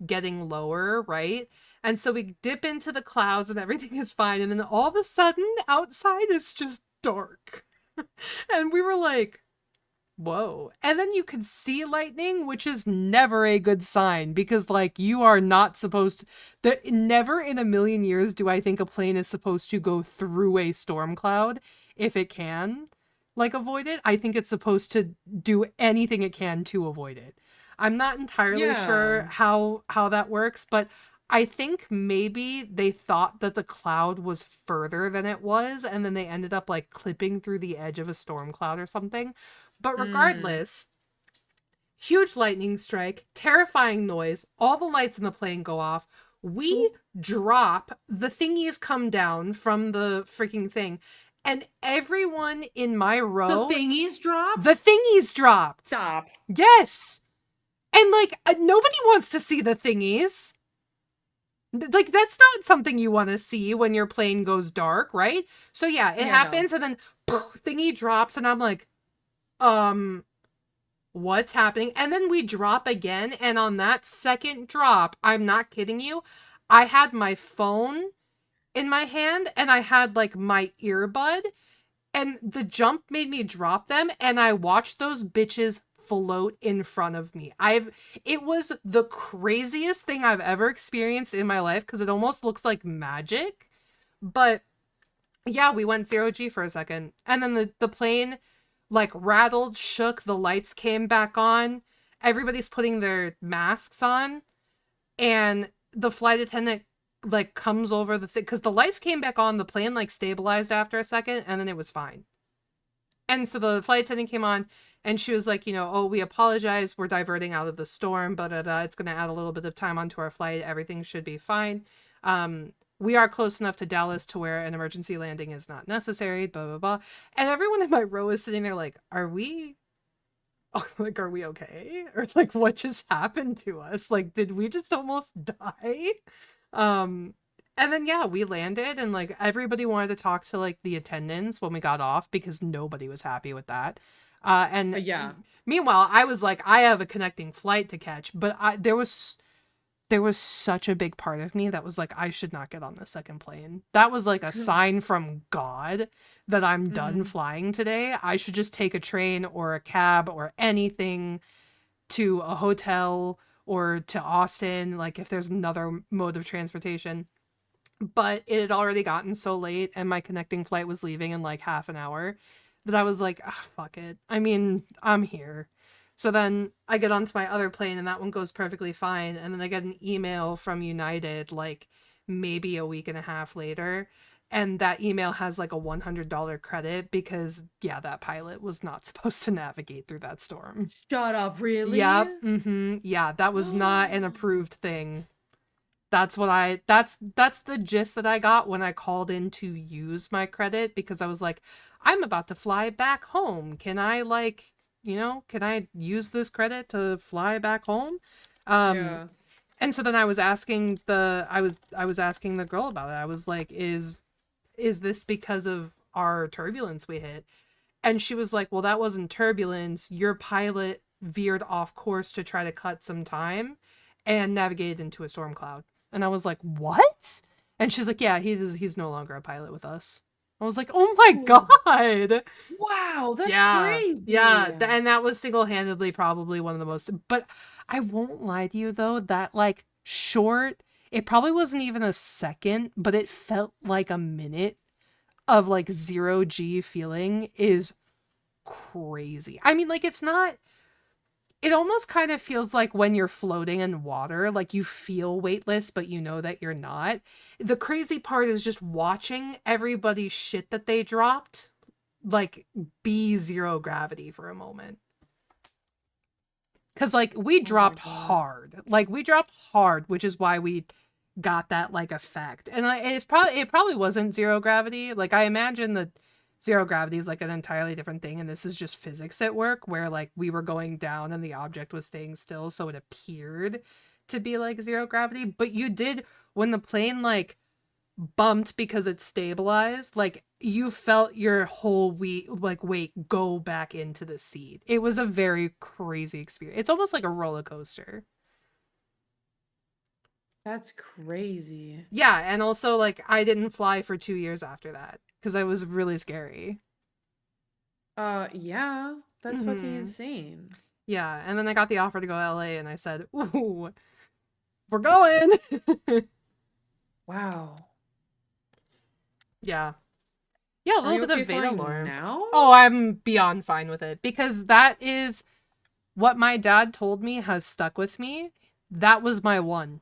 getting lower, right? And so we dip into the clouds and everything is fine, and then all of a sudden outside is just dark. And we were like, whoa. And then you could see lightning, which is never a good sign because, like, you are not supposed to. Never in a million years do I think a plane is supposed to go through a storm cloud if it can, like, avoid it. I think it's supposed to do anything it can to avoid it. I'm not entirely Yeah. sure how that works, but I think maybe they thought that the cloud was further than it was, and then they ended up like clipping through the edge of a storm cloud or something. But Mm. regardless, huge lightning strike, terrifying noise, all the lights in the plane go off. We drop, the thingies come down from the freaking thing, and everyone in my The row, thingies the dropped? thingies dropped. Stop. Yes. And like, nobody wants to see the thingies. Like, that's not something you want to see when your plane goes dark, right? So yeah, it Yeah, no. happens, and then poof, thingy drops, and I'm like, um, what's happening? And then we drop again, and on that second drop, I'm not kidding you, I had my phone in my hand, and I had like my earbud, and the jump made me drop them, and I watched those bitches float in front of me. It was the craziest thing I've ever experienced in my life because it almost looks like magic. But yeah, we went 0G for a second. And then the plane like rattled, shook, the lights came back on. Everybody's putting their masks on, and the flight attendant like comes over the thing because the lights came back on, the plane like stabilized after a second, and then it was fine. And so the flight attendant came on, and she was like, oh, we apologize, we're diverting out of the storm, but it's going to add a little bit of time onto our flight, everything should be fine. We are close enough to Dallas to where an emergency landing is not necessary, blah blah blah. And everyone in my row is sitting there like, are we like, are we okay? Or like, what just happened to us? Like, did we just almost die? Um, and then yeah, we landed, and like everybody wanted to talk to like the attendants when we got off because nobody was happy with that. And Yeah. meanwhile, I was like, I have a connecting flight to catch, but there was such a big part of me that was like, I should not get on the second plane. That was like a sign from God that I'm done Mm-hmm. flying today. I should just take a train or a cab or anything to a hotel or to Austin, like if there's another mode of transportation. But it had already gotten so late and my connecting flight was leaving in like half an hour that I was like, ah, fuck it. I mean, I'm here. So then I get onto my other plane and that one goes perfectly fine. And then I get an email from United like maybe a week and a half later. And that email has like a $100 credit because, yeah, that pilot was not supposed to navigate through that storm. Shut up, really? Yep. Yeah, that was not an approved thing. That's the gist that I got when I called in to use my credit because I was like, I'm about to fly back home. Can I like, can I use this credit to fly back home? Um Yeah. and so then I was asking the girl about it. I was like, is this because of our turbulence we hit? And she was like, well, that wasn't turbulence. Your pilot veered off course to try to cut some time and navigated into a storm cloud. And I was like, what? And she's like, yeah, he's no longer a pilot with us. I was like, oh my Oh, God. wow, that's Yeah. crazy. Yeah. And that was single handedly probably one of the most. But I won't lie to you, though, that like short, it probably wasn't even a second, but it felt like a minute of like 0G feeling is crazy. I mean, like, it's not, it almost kind of feels like when you're floating in water, like you feel weightless, but you know that you're not. The crazy part is just watching everybody's shit that they dropped, like, be zero gravity for a moment. Because, like, we Oh my dropped god. hard. Like, we dropped hard, which is why we got that, like, effect. And like, it probably wasn't zero gravity. Like, I imagine that zero gravity is, like, an entirely different thing, and this is just physics at work, where, like, we were going down and the object was staying still, so it appeared to be, like, zero gravity. But you did, when the plane, like, bumped because it stabilized, like you felt your whole weight go back into the seat. It was a very crazy experience. It's almost like a roller coaster. That's crazy. Yeah, and also like I didn't fly for 2 years after that because I was really scary. Yeah, that's fucking Hmm. insane. Yeah, and then I got the offer to go to LA and I said, ooh, we're going. Wow. Yeah. Yeah, a Are little you bit okay of Veda flying lore. now? Oh, I'm beyond fine with it because that is what my dad told me has stuck with me. That was my one.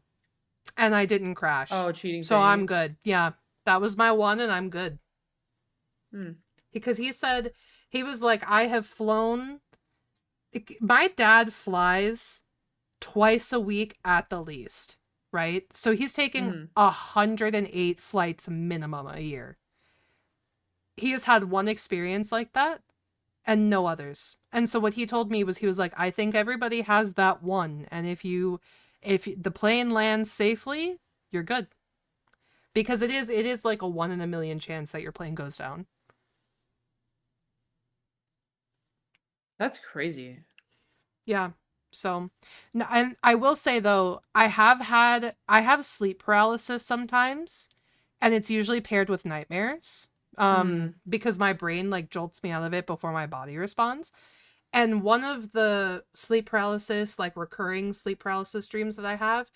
And I didn't crash. Oh, cheating So I'm fate. good. Yeah. That was my one and I'm good. Hmm. Because he said, he was like, I have flown. My dad flies twice a week at the least, right? So he's taking Mm-hmm. 108 flights minimum a year. He has had one experience like that and no others. And so what he told me was he was like, I think everybody has that one. And if the plane lands safely, you're good. Because it is like a 1 in a million chance that your plane goes down. That's crazy. Yeah. So, and I will say though, I have sleep paralysis sometimes, and it's usually paired with nightmares. Mm. Because my brain like jolts me out of it before my body responds. And one of the sleep paralysis, like recurring sleep paralysis dreams that I have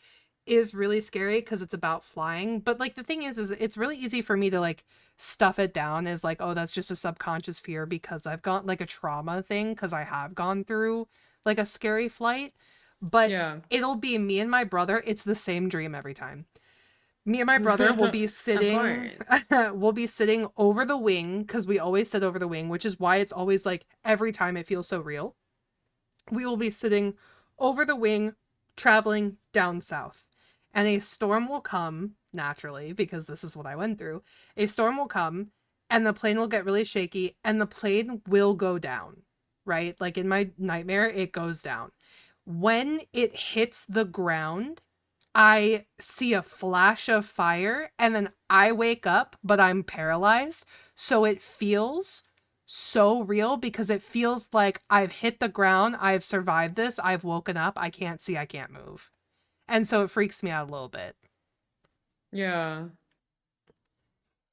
is really scary because it's about flying. But like the thing is it's really easy for me to like stuff it down as like, oh, that's just a subconscious fear because I've got like a trauma thing because I have gone through like a scary flight. But Yeah. it'll be me and my brother. It's the same dream every time. Me and my brother will be Of sitting course. we'll be sitting over the wing because we always sit over the wing, which is why it's always like every time it feels so real. We will be sitting over the wing traveling down south. And a storm will come naturally because this is what I went through. A storm will come and the plane will get really shaky and the plane will go down, right? Like in my nightmare, it goes down. When it hits the ground, I see a flash of fire and then I wake up, but I'm paralyzed. So it feels so real because it feels like I've hit the ground, I've survived this, I've woken up, I can't see, I can't move. And so it freaks me out a little bit Yeah.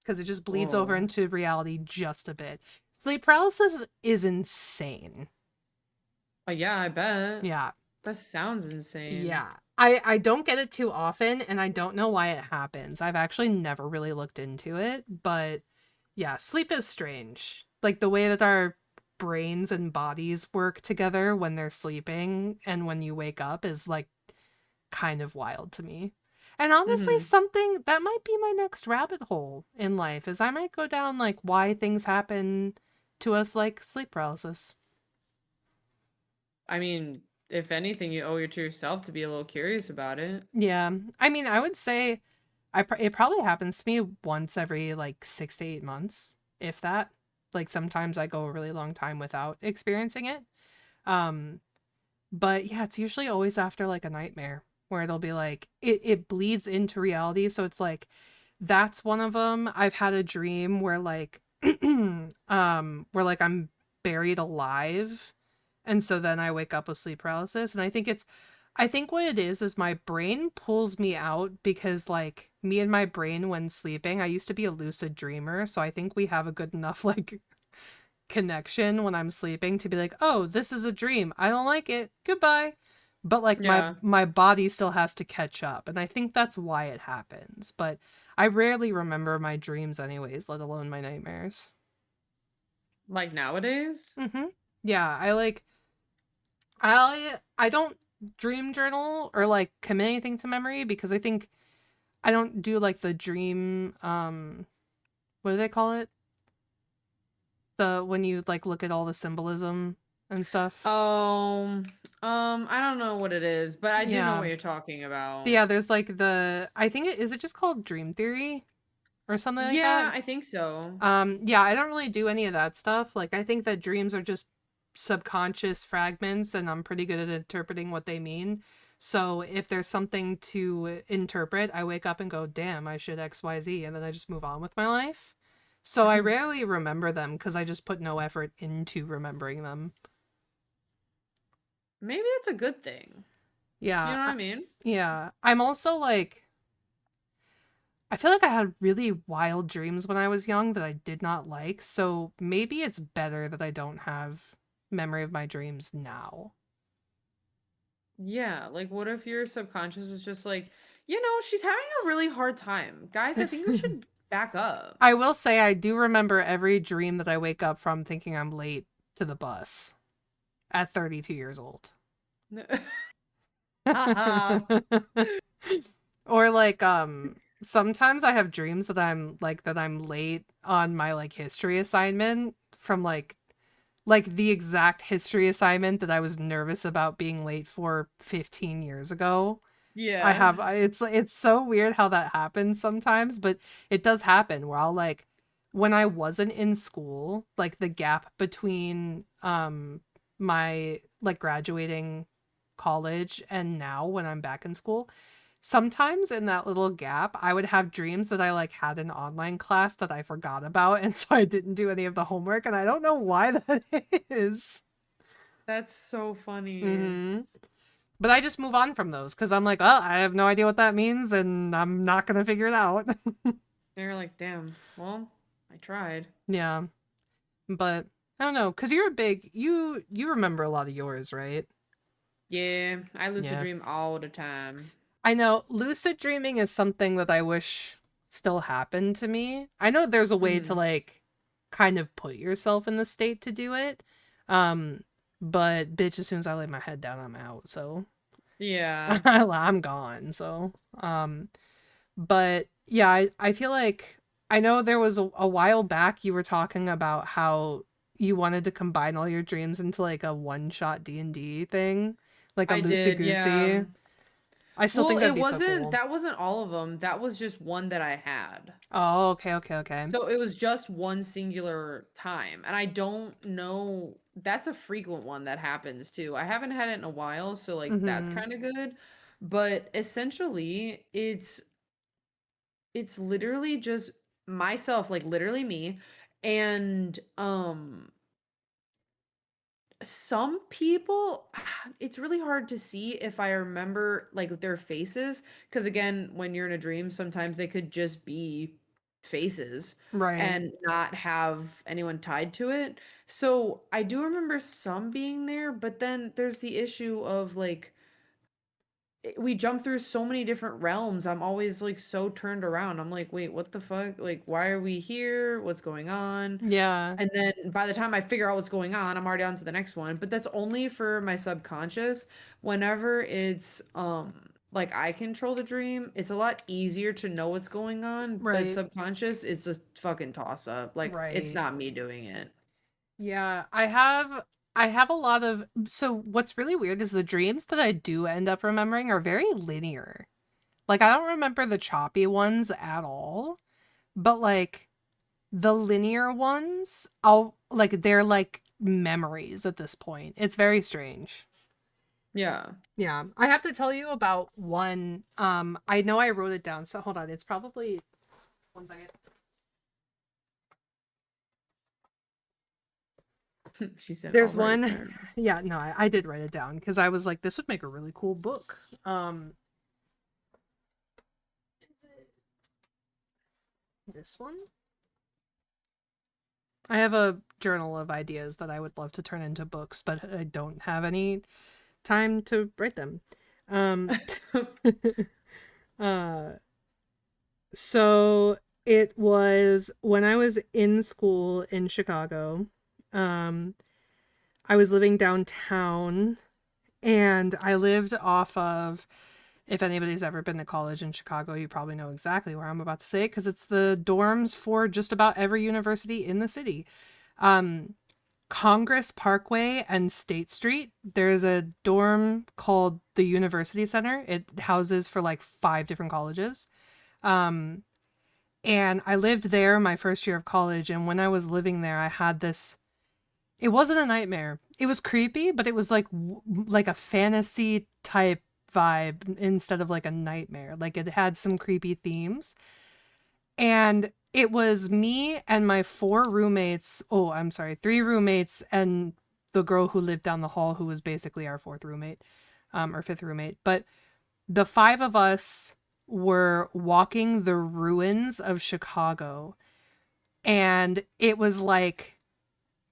because it just bleeds over Whoa. into reality just a bit. Sleep paralysis is insane. Oh, yeah, I bet. Yeah. That sounds insane. Yeah. I don't get it too often and I don't know why it happens. I've actually never really looked into it, but yeah, sleep is strange. Like the way that our brains and bodies work together when they're sleeping and when you wake up is like kind of wild to me. And honestly, Mm-hmm. something that might be my next rabbit hole in life is I might go down like why things happen to us like sleep paralysis. I mean, if anything, you owe it to yourself to be a little curious about it. Yeah. I mean, I would say it probably happens to me once every like 6 to 8 months, if that. Like sometimes I go a really long time without experiencing it. Um, but yeah, it's usually always after like a nightmare where it'll be like it bleeds into reality. So it's like that's one of them. I've had a dream where like where like I'm buried alive. And so then I wake up with sleep paralysis. And I think what it is my brain pulls me out because, like, me and my brain when sleeping, I used to be a lucid dreamer. So I think we have a good enough, like, connection when I'm sleeping to be like, oh, this is a dream. I don't like it. Goodbye. But like Yeah. my body still has to catch up. And I think that's why it happens. But I rarely remember my dreams anyways, let alone my nightmares. Like nowadays? Mm-hmm. Yeah, I don't dream journal or like commit anything to memory because I think I don't do like the dream what do they call it? The when you like look at all the symbolism and stuff. Oh, I don't know what it is, but I do know Yeah. what you're talking about. Yeah, there's like the I think it is it just called dream theory or something like that? Yeah, I think so. Yeah, I don't really do any of that stuff. Like I think that dreams are just subconscious fragments and I'm pretty good at interpreting what they mean. So if there's something to interpret, I wake up and go, "Damn, I should XYZ," and then I just move on with my life. So I rarely remember them because I just put no effort into remembering them. Maybe that's a good thing. You Yeah, know what I mean? yeah. I'm also like I feel like I had really wild dreams when I was young that I did not like, so maybe it's better that I don't have memory of my dreams now. Yeah, like what if your subconscious was just like, she's having a really hard time. Guys, I think we should back up. I will say I do remember every dream that I wake up from thinking I'm late to the bus at 32 years old. Haha. Or like sometimes I have dreams that I'm late on my like history assignment from like the exact history assignment that I was nervous about being late for 15 years ago. Yeah. It's so weird how that happens sometimes, but it does happen where I'll like when I wasn't in school, like the gap between my like graduating college and now when I'm back in school, sometimes in that little gap, I would have dreams that I like had an online class that I forgot about, and so I didn't do any of the homework, and I don't know why that is. That's so funny. Hmm. But I just move on from those because I'm like, oh, I have no idea what that means, and I'm not gonna figure it out. They're like, damn, well, I tried. Yeah, but I don't know because you're a big you remember a lot of yours, right? Yeah, I lucid Yeah, dream all the time. I know. Lucid dreaming is something that I wish still happened to me. I know there's a way to Hmm. like kind of put yourself in the state to do it. Um, but bitch, as soon as I lay my head down, I'm out. So Yeah, I'm gone. So but yeah, I feel like I know there was a while back you were talking about how you wanted to combine all your dreams into like a one shot D&D thing, like a I loosey did. Yeah. goosey. I still Well, think that'd be so cool. that wasn't all of them. That was just one that I had. Oh, okay, okay, okay. So it was just one singular time. And I don't know, that's a frequent one that happens too. I haven't had it in a while, so like that's Mm-hmm. kind of good. But essentially, it's literally just myself, like literally me, and some people, it's really hard to see if I remember like their faces because again, when you're in a dream, sometimes they could just be faces Right. and not have anyone tied to it. So I do remember some being there, but then there's the issue of like we jump through so many different realms. I'm always like so turned around. I'm like, wait, what the fuck? Like, why are we here? What's going on? Yeah. And then by the time I figure out what's going on, I'm already on to the next one. But that's only for my subconscious. Whenever it's like I control the dream, it's a lot easier to know what's going on. But Right. subconscious, it's a fucking toss up. Like it's Right. not me doing it. Yeah. I have a lot of so what's really weird is the dreams that I do end up remembering are very linear. Like I don't remember the choppy ones at all, but like the linear ones, I'll like they're like memories at this point. It's very strange. Yeah. Yeah. I have to tell you about one. I know I wrote it down, so hold on. It's probably one second. She said, "All There's right one. then." Yeah, no, I did write it down because I was like, this would make a really cool book. Is it this one? I have a journal of ideas that I would love to turn into books, but I don't have any time to write them. Um, uh, so it was when I was in school in Chicago. Um, I was living downtown and I lived off of, if anybody's ever been to college in Chicago, you probably know exactly where I'm about to say it because it's the dorms for just about every university in the city. Um, Congress Parkway and State Street, there's a dorm called the University Center. It houses for like 5 different colleges. Um, and I lived there my first year of college. And when I was living there, I had this. It wasn't a nightmare. It was creepy, but it was like a fantasy type vibe instead of like a nightmare. Like it had some creepy themes. And it was me and my 4 roommates. Oh, I'm sorry, 3 roommates and the girl who lived down the hall, who was basically our fourth roommate, or fifth roommate. But the 5 of us were walking the ruins of Chicago. And it was like,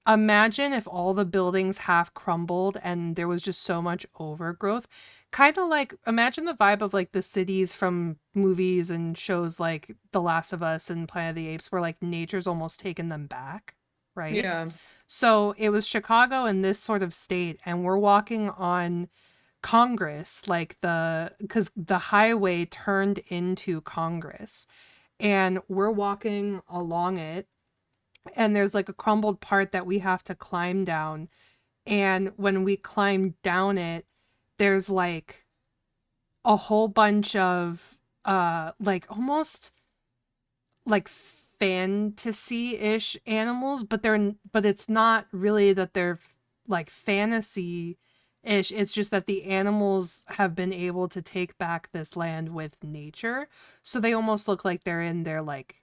imagine if all the buildings half crumbled and there was just so much overgrowth. Kind of like, imagine the vibe of like the cities from movies and shows like The Last of Us and Planet of the Apes, where like nature's almost taken them back, right? Yeah. So it was Chicago in this sort of state, and we're walking on Congress, like because the highway turned into Congress, and we're walking along it, and there's like a crumbled part that we have to climb down. And when we climb down it, there's like a whole bunch of like almost like fantasy-ish animals, but it's not really that they're like fantasy-ish. It's just that the animals have been able to take back this land with nature. So they almost look like they're in their like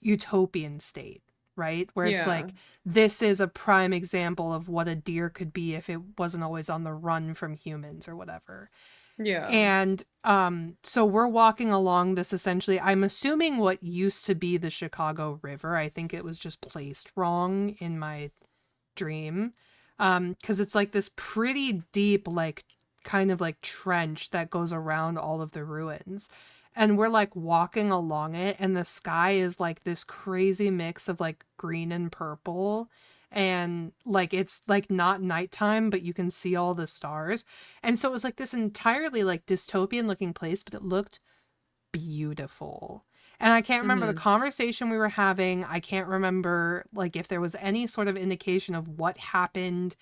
utopian state, right? Where it's Yeah. like, this is a prime example of what a deer could be if it wasn't always on the run from humans or whatever. Yeah. And so we're walking along this, essentially, I'm assuming what used to be the Chicago River. I think it was just placed wrong in my dream. Because it's like this pretty deep, like kind of like trench that goes around all of the ruins. And we're like walking along it, and the sky is like this crazy mix of like green and purple. And like it's like not nighttime, but you can see all the stars. And so it was like this entirely like dystopian looking place, but it looked beautiful. And I can't remember the Mhm. conversation we were having. I can't remember like if there was any sort of indication of what happened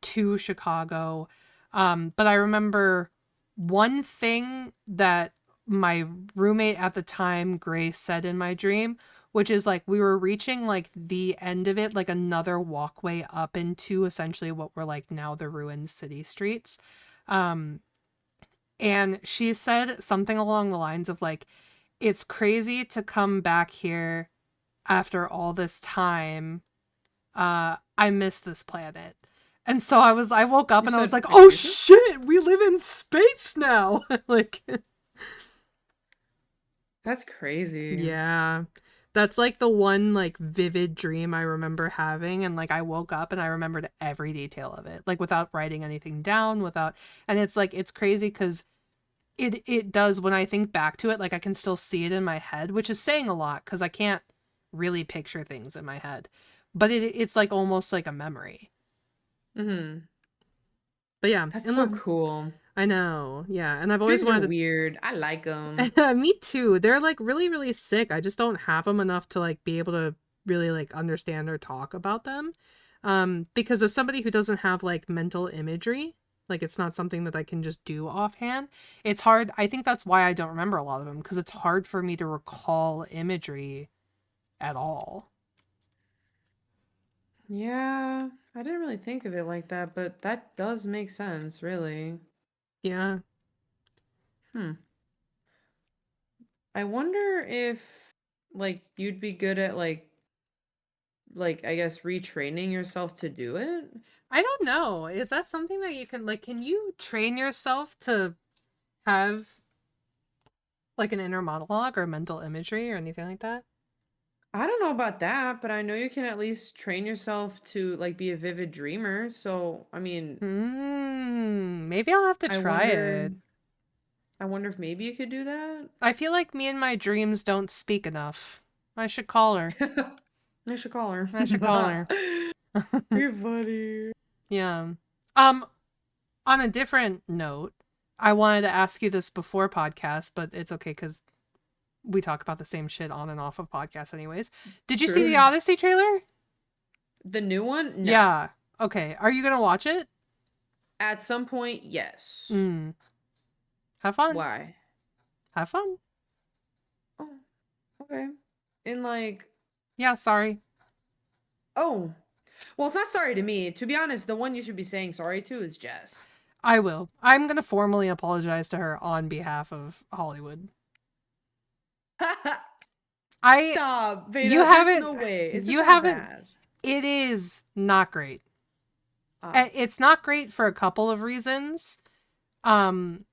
to Chicago. But I remember one thing that my roommate at the time, Grace, said in my dream, which is like we were reaching like the end of it, like another walkway up into essentially what were like now the ruined city streets. Um, and she said something along the lines of like, it's crazy to come back here after all this time. I miss this planet. And so I woke up You and I was said, like, oh "Excuse me?" shit, we live in space now. Like, That's crazy. yeah. That's like the one like vivid dream I remember having, and like I woke up and I remembered every detail of it, like without writing anything down, without. And it's like it's crazy cuz it does, when I think back to it, like I can still see it in my head, which is saying a lot because I can't really picture things in my head. But it's like almost like a memory. Mhm. But yeah, That's and so look, cool. I know. Yeah, and I've always Dreams are wanted weird. I like them. to me too. They're like really really sick. I just don't have them enough to like be able to really like understand or talk about them. Because as somebody who doesn't have like mental imagery, like it's not something that I can just do offhand. It's hard. I think that's why I don't remember a lot of them, because it's hard for me to recall imagery at all. Yeah, I didn't really think of it like that, but that does make sense, really. Yeah. Hmm. I wonder if like you'd be good at like like, I guess, retraining yourself to do it? I don't know. Is that something that you can like? Can you train yourself to have like an inner monologue or mental imagery or anything like that? I don't know about that, but I know you can at least train yourself to like be a vivid dreamer. So, I mean, Maybe I'll have to I try wonder it. I wonder if maybe you could do that. I feel like me and my dreams don't speak enough. I should call her. I should call her. I should call her. You're funny. Yeah. On a different note, I wanted to ask you this before podcast, but it's okay because we talk about the same shit on and off of podcasts anyways. Did you see the True. Odyssey trailer? The new one? No. Yeah. Okay. Are you gonna watch it? At some point, yes. Mm. Have fun. Why? Have fun. Oh, okay. In like, Yeah, sorry. oh, well, it's not sorry to me. To be honest, the one you should be saying sorry to is Jess. I will. I'm gonna formally apologize to her on behalf of Hollywood. I Stop, you Veda. There's haven't no way. Is it you that haven't bad? it is not great. Oh, It's not great for a couple of reasons. Um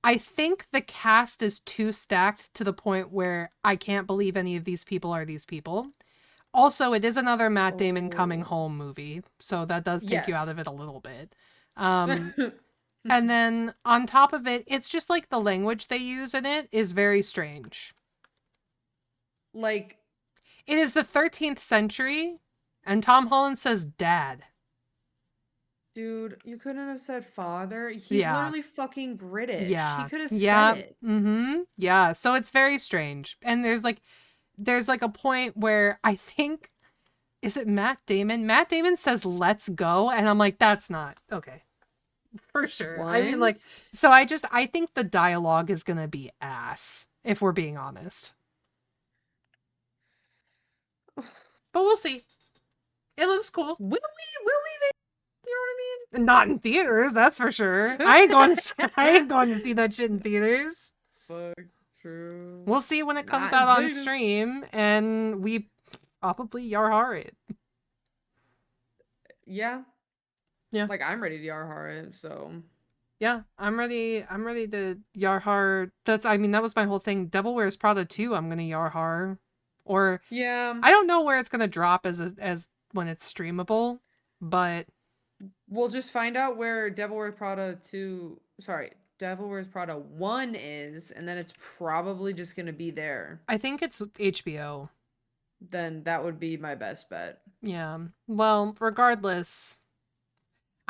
I think the cast is too stacked to the point where I can't believe any of these people are these people. Also, it is another Matt Damon coming oh, home movie, so that does take you out yes. of it a little bit. Um, and then on top of it, it's just like the language they use in it is very strange. Like, It is the 13th century, and Tom Holland says dad. dude, you couldn't have said father. He's Yeah. literally fucking British. He Yeah. could have said Yeah. it. Yeah. So it's very strange. And there's like a point where I think is it Matt Damon? Matt Damon says let's go and I'm like that's not okay. For sure. I mean like What? so I think the dialogue is going to be ass if we're being honest. But we'll see. It looks cool. Will we? Will we? You Not in theaters, that's for sure. know what I ain't I going mean? to I ain't going to see that shit in theaters. Fuck, true. We'll see when it comes Not out in on theaters. stream and we probably yarhar it. Yeah. Yeah. Like, I'm ready to Yarhar it, so. Yeah, I'm ready. I'm ready to Yarhar. I mean, that was my whole thing. Devil Wears Prada 2, I'm gonna Yarhar. Or Yeah. I don't know where it's gonna drop as when it's streamable, but We'll just find out where Devil Wears Prada 2. Sorry, Devil Wears Prada 1 is, and then it's probably just going to be there. I think it's HBO. Then that would be my best bet. Yeah. Well, regardless,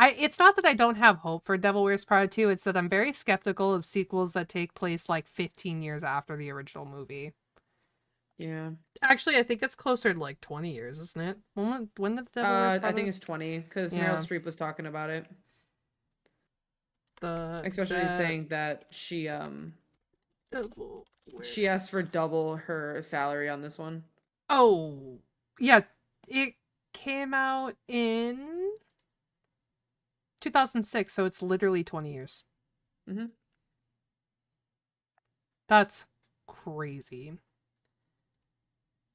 it's not that I don't have hope for Devil Wears Prada 2, it's that I'm very skeptical of sequels that take place like 15 years after the original movie. Yeah. Actually, I think it's closer to like 20 years, isn't it? When did Devil Wears I Prada? think it's 20 because Meryl Yeah. Streep was talking about it. The Especially that saying that Devil she asked for Wears. double her salary on this one. Oh, yeah. It came out in 2006, so it's literally 20 years. Mm-hmm. That's crazy.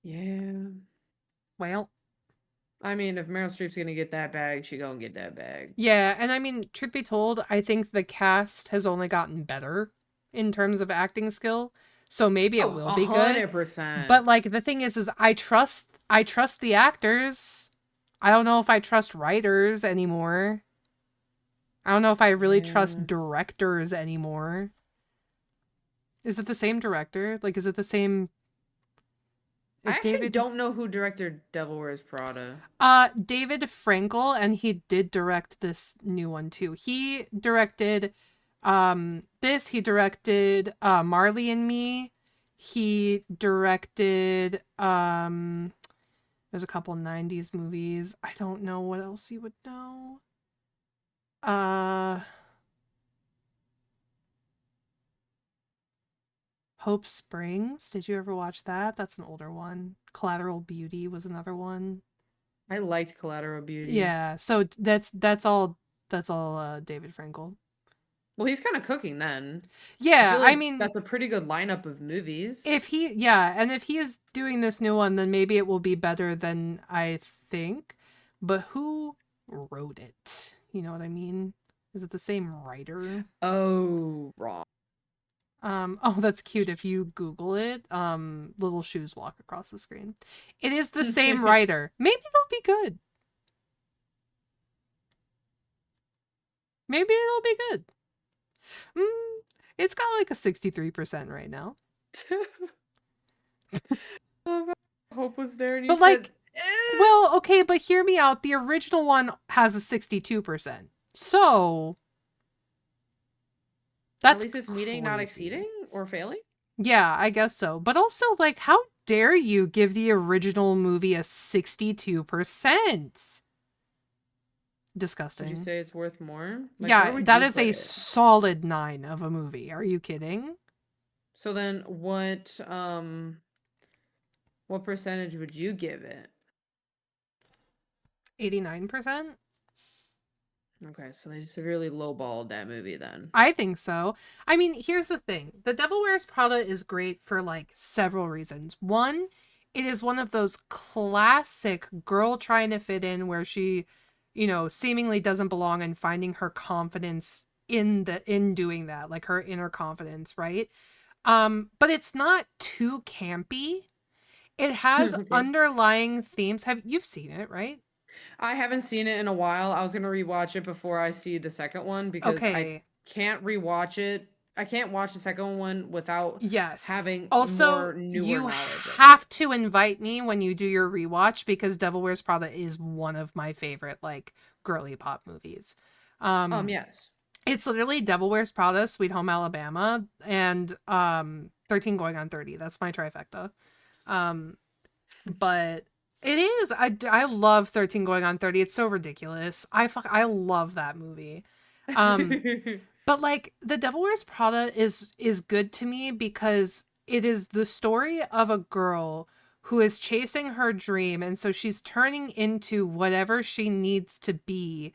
Yeah. Well, I mean, if Meryl Streep's gonna get that bag, she gonna get that bag. yeah, and I mean, truth be told, I think the cast has only gotten better in terms of acting skill, so maybe it Oh, will be good. 100%. But like the thing is I trust the actors. I don't know if I trust writers anymore. I don't know if I really Yeah. trust directors anymore. Is it the same director? Like, is it the same? I actually David. don't know who directed Devil Wears Prada. David Frankel, and he did direct this new one too. He directed, this. He directed, Marley and Me. He directed, there's a couple '90s movies. I don't know what else you would know. Uh. Hope Springs. Did you ever watch that? That's an older one. Collateral Beauty was another one. I liked Collateral Beauty. Yeah, so that's all David Frankel. Well, he's kind of cooking then. I Yeah, feel I like mean, that's a pretty good lineup of movies. and if he is doing this new one, then maybe it will be better than I think. But who wrote it? You know what I mean? Is it the same writer? Oh, wrong. Oh, that's cute. If you Google it, little shoes walk across the screen. It is the same writer. Maybe it'll be good. Maybe it'll be good. Mm, it's got like a 63% right now. Oh, Hope was there, and you But said, like, eh. well, okay, but hear me out. The original one has a 62%. So At that's least it's meeting, not crazy. exceeding, or failing. Yeah, I guess so. But also, like, how dare you give the original movie a 62%? Would you Disgusting. say it's worth more? Like, where Yeah, would that you is put a it? solid 9 of a movie. Are you kidding? So then, what percentage would you give it? 89%? Okay, so they severely lowballed that movie then. I think so. I mean, here's the thing. The Devil Wears Prada is great for like several reasons. One, it is one of those classic girl trying to fit in where she, seemingly doesn't belong and finding her confidence in doing that, like her inner confidence, right? But it's not too campy. It has Okay. underlying themes. Have you've seen it, right? I haven't seen it in a while. I was gonna rewatch it before I see the second one because I Okay. can't rewatch it. I can't watch the second one without Yes. having Also, more newer you knowledge of it. have to invite me when you do your rewatch because Devil Wears Prada is one of my favorite like girly pop movies. Um Yes. it's literally Devil Wears Prada, Sweet Home Alabama, and 13 Going on 30. That's my trifecta. Um but it is I love 13 Going on 30. It's so ridiculous. I love that movie. Um but like The Devil Wears Prada is good to me because it is the story of a girl who is chasing her dream and so she's turning into whatever she needs to be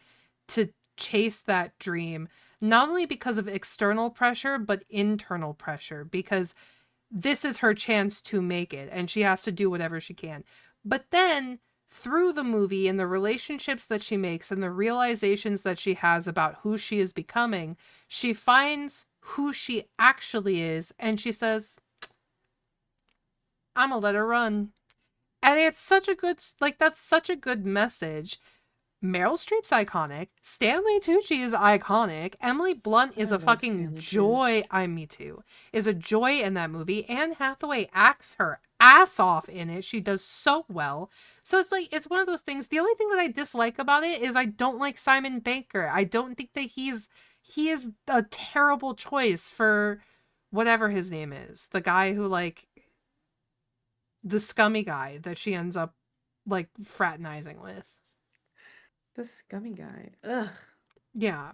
to chase that dream, not only because of external pressure but internal pressure because this is her chance to make it and she has to do whatever she can. But then through the movie and the relationships that she makes and the realizations that she has about who she is becoming, she finds who she actually is and she says, I'm gonna let her run. And it's such a good, like, that's such a good message. Meryl Streep's iconic. Stanley Tucci is iconic. Emily Blunt is I a love fucking Stanley joy. Tucci. Me too. Is a joy in that movie. Anne Hathaway acts her ass off in it. She does so well. So it's like, it's one of those things. The only thing that I dislike about it is I don't like Simon Baker. I don't think that he is a terrible choice for whatever his name is. The guy who, like, the scummy guy that she ends up, like, fraternizing with. The scummy guy. Ugh. Yeah.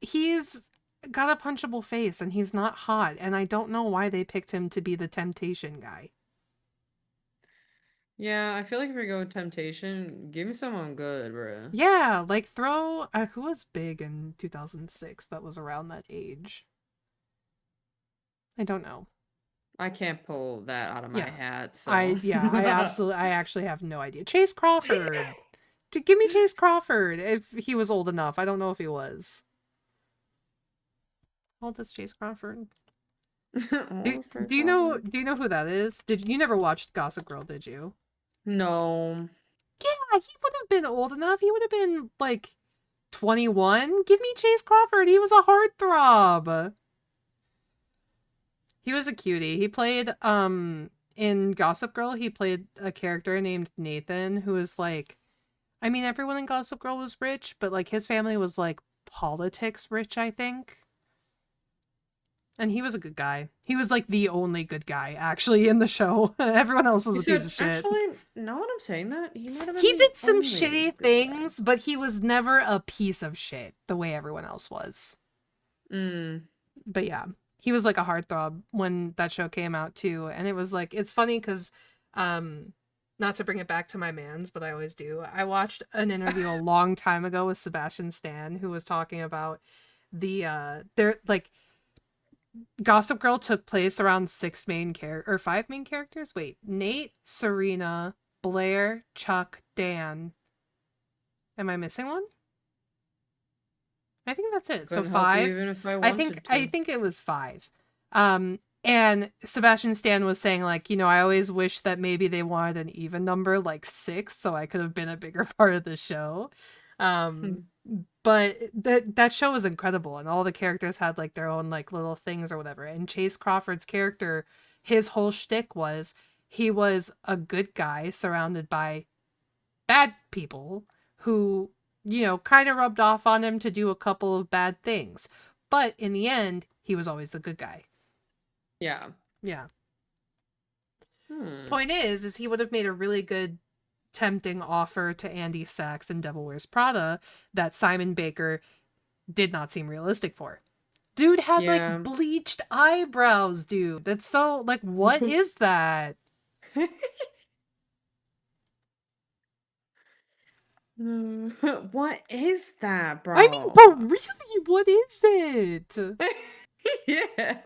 He's got a punchable face and he's not hot. And I don't know why they picked him to be the temptation guy. Yeah, I feel like if we go with Temptation, give me someone good, bruh. Yeah, like throw, who was big in 2006 that was around that age? I don't know. I can't pull that out of my Yeah. hat, so. I actually have no idea. Chase Crawford. To give me Chase Crawford if he was old enough. I don't know if he was. How old is Chase Crawford? Do, Oh, Chris do Crawford. you know who that is? Did you never watched Gossip Girl, did you? No. Yeah, he would have been old enough. He would have been like 21. Give me Chase Crawford. He was a heartthrob. He was a cutie. He played in Gossip Girl, he played a character named Nathan who was like, I mean, everyone in Gossip Girl was rich, but like his family was like politics rich, I think. And he was a good guy. He was like the only good guy actually in the show. Everyone else was You a piece said, of shit. actually, now that I'm saying that, he might have been He the did some only shitty good guy. things, but he was never a piece of shit the way everyone else was. Mm. But yeah, he was like a heartthrob when that show came out too. And it was like, it's funny because, not to bring it back to my mans, but I always do. I watched an interview a long time ago with Sebastian Stan who was talking about they're like Gossip Girl took place around five main characters. Wait, Nate, Serena, Blair, Chuck, Dan. Am I missing one? I think that's it. So Couldn't help you five. even if I I think wanted I to. think it was five. And Sebastian Stan was saying like, I always wish that maybe they wanted an even number like six, so I could have been a bigger part of the show. Um, but that show was incredible, and all the characters had like their own like little things or whatever. And Chase Crawford's character, his whole shtick was he was a good guy surrounded by bad people who, kind of rubbed off on him to do a couple of bad things. But in the end, he was always the good guy. Yeah. Yeah. Hmm. Point is he would have made a really good tempting offer to Andy Sachs in Devil Wears Prada that Simon Baker did not seem realistic for. Dude had like Yeah. bleached eyebrows, dude. That's so like, what is that? What is that, I mean, bro? but really, what is it? Who? Yeah.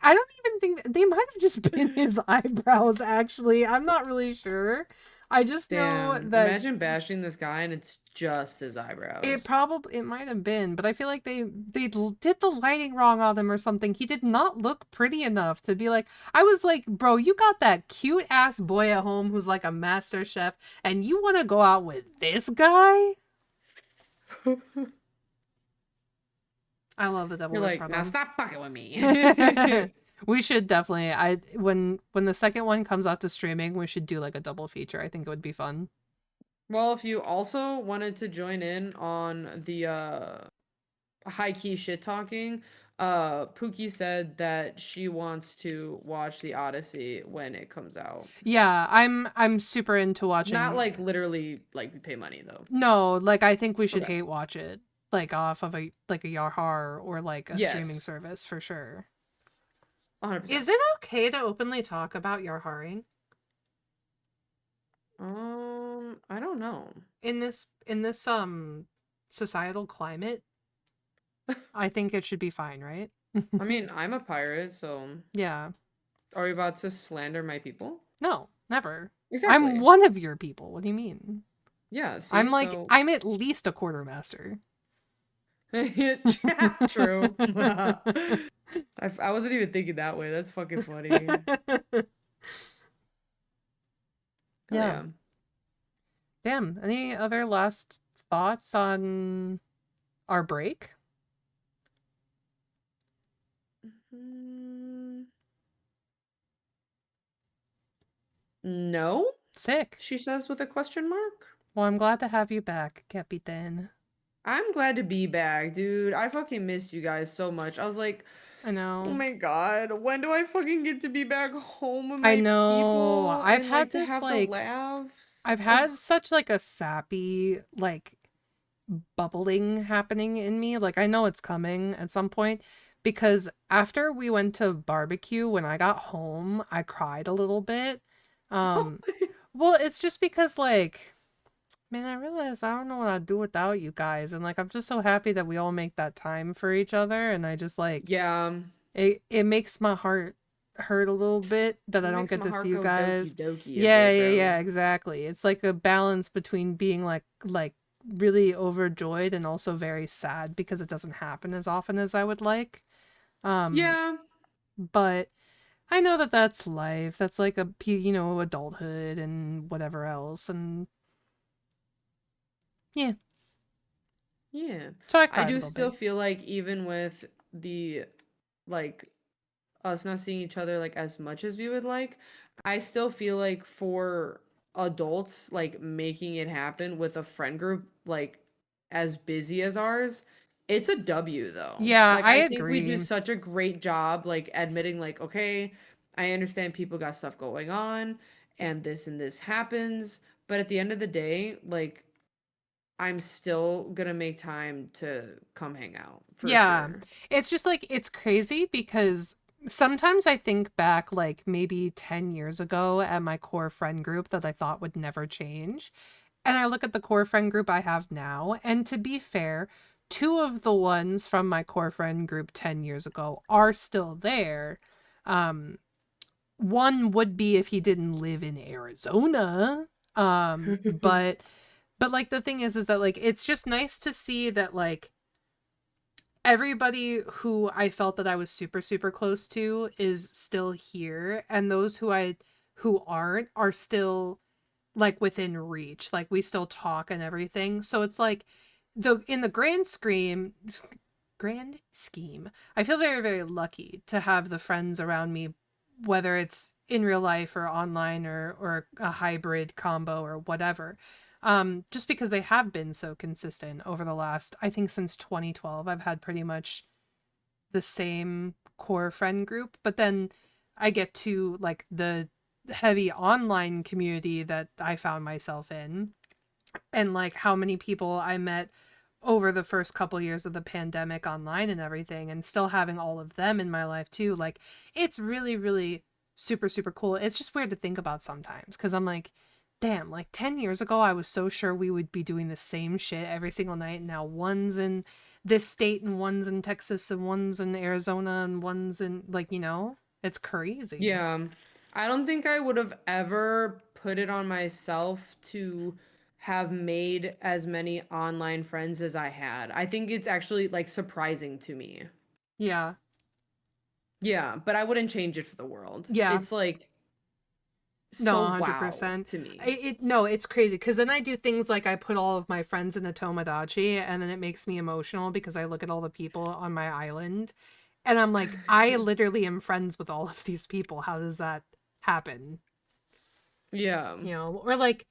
I don't even think they might have just been his eyebrows. Actually, I'm not really sure. I just know Damn. that Imagine bashing this guy and it's just his eyebrows. it might have been, but I feel like they did the lighting wrong on him or something. He did not look pretty enough to be like. I was like, bro, you got that cute ass boy at home who's like a master chef, and you want to go out with this guy? I love the Devil You're Wears like, now Prada. stop fucking with me. We should definitely. When the second one comes out to streaming, we should do like a double feature. I think it would be fun. Well, if you also wanted to join in on the high key shit talking, Pookie said that she wants to watch the Odyssey when it comes out. Yeah, I'm super into Not watching. like literally like we pay money though. No, like I think we should Okay. hate watch it like off of a Yahar or like a streaming Yes. service for sure. 100%. Is it okay to openly talk about Yarharing I don't know. in this societal climate? I think it should be fine, right? I mean, I'm a pirate, so Yeah. are we about to slander my people? No, never. I'm Exactly. one of your people. What do you mean? Yeah, see, so I'm at least a quartermaster. true. I wasn't even thinking that way. That's fucking funny. Hell Yeah. yeah. Damn. Any other last thoughts on our break? Mm, no, Sick. she says with a question mark. Well, I'm glad to have you back, Capitan. I'm glad to be back, dude. I fucking missed you guys so much. I was like, I oh know. my god, when do I fucking get to be back home with I my know. people and like to have the laughs? I've Ugh. had such like a sappy like bubbling happening in me. Like I know it's coming at some point because after we went to barbecue when I got home, I cried a little bit. Um well, it's just because like man, I realized I don't know what I'd do without you guys and like I'm just so happy that we all make that time for each other and I just like Yeah, it makes my heart hurt a little bit that I it don't makes get my to see heart you go doki guys. doki a Yeah, bit, yeah, bro. yeah, exactly. It's like a balance between being like really overjoyed and also very sad because it doesn't happen as often as I would like. Um, Yeah, but I know that that's life. That's like adulthood and whatever else. And yeah, yeah. so I I cried a do little still bit. feel like even with the like us not seeing each other like as much as we would like, I still feel like for adults like making it happen with a friend group like as busy as ours, it's a W though. Yeah, Like I I think we do agree. such a great job like admitting like okay, I understand people got stuff going on and this happens, but at the end of the day, like I'm still gonna make time to come hang out for Yeah. sure. It's just like it's crazy because sometimes I think back like maybe 10 years ago at my core friend group that I thought would never change. And I look at the core friend group I have now, and to be fair, two of the ones from my core friend group 10 years ago are still there. One would be if he didn't live in Arizona. But like the thing is that like it's just nice to see that like everybody who I felt that I was super super close to is still here, and those who aren't are still like within reach. Like we still talk and everything. So it's like in the grand scheme, I feel very very lucky to have the friends around me, whether it's in real life or online or a hybrid combo or whatever. Just because they have been so consistent over the last, I think since 2012, I've had pretty much the same core friend group. But then I get to like the heavy online community that I found myself in, and like how many people I met over the first couple years of the pandemic online and everything, and still having all of them in my life too. Like it's really really super super cool. It's just weird to think about sometimes because I'm like, damn, like 10 years ago I was so sure we would be doing the same shit every single night, and now one's in this state and one's in Texas and one's in Arizona and one's in, like, it's crazy. Yeah. I don't think I would have ever put it on myself to have made as many online friends as I had. I think it's actually like surprising to me. Yeah. Yeah, but I wouldn't change it for the world. Yeah. It's like No, so wow 100%. to me. No, it's crazy because then I do things like I put all of my friends in a Tomodachi, and then it makes me emotional because I look at all the people on my island and I'm like, I literally am friends with all of these people. How does that happen? Yeah. Or like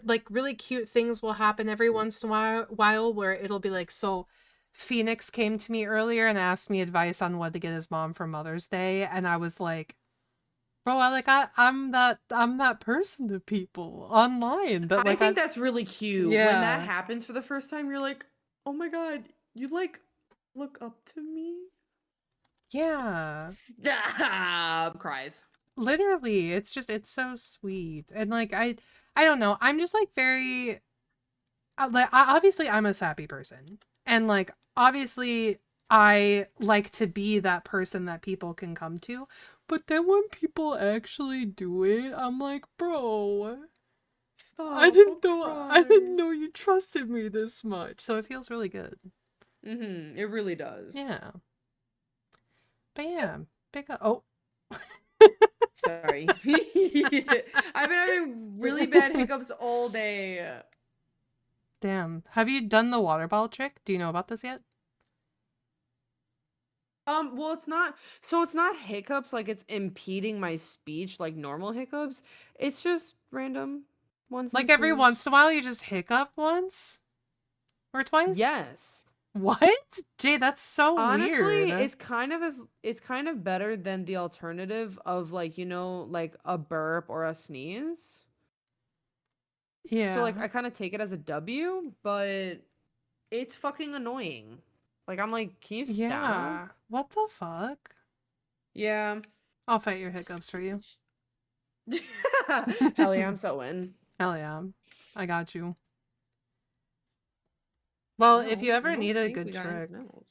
like really cute things will happen every once in a while where it'll be like, so Phoenix came to me earlier and asked me advice on what to get his mom for Mother's Day, and I was like, bro, I'm that person to people online that I like think that's really cute. When that yeah. happens for the first time, you're like, "Oh my god, you like look up to me?" Yeah. Stop. Cries. Literally, it's so sweet. And like I don't know. I'm just like very obviously I'm a sappy person. And like obviously I like to be that person that people can come to. But then when people actually do it, I'm like, bro, Stop. I'll I didn't cry. know you trusted me this much. So it feels really good. It really does. Yeah. But yeah, big oh. Sorry. I've been having really bad hiccups all day. Damn. Have you done the water bottle trick? Do you know about this yet? Well, it's not hiccups like it's impeding my speech like normal hiccups. It's just random ones and Like every twos. once in a while you just hiccup once or twice? Yes. What? Jay, that's so Honestly, weird. it's kind of better than the alternative of like, like a burp or a sneeze. So like Yeah. I kind of take it as a W, but it's fucking annoying. Like I'm like, can you stop? Yeah. What the fuck? Yeah. I'll fight your hiccups for you. Hell yeah, I'm so in. Hell yeah. I got you. Well, if Well, you I ever don't need a think good we got trick. anything else.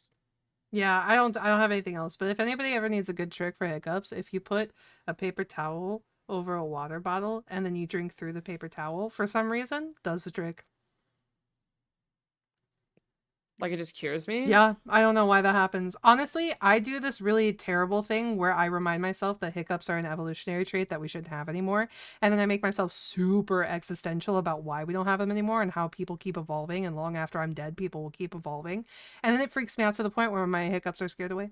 Yeah, I don't have anything else, but if anybody ever needs a good trick for hiccups, if you put a paper towel over a water bottle and then you drink through the paper towel for some reason, does the trick. Like it just cures me? Yeah, I don't know why that happens. Honestly, I do this really terrible thing where I remind myself that hiccups are an evolutionary trait that we shouldn't have anymore. And then I make myself super existential about why we don't have them anymore and how people keep evolving. And long after I'm dead, people will keep evolving. And then it freaks me out to the point where my hiccups are scared away.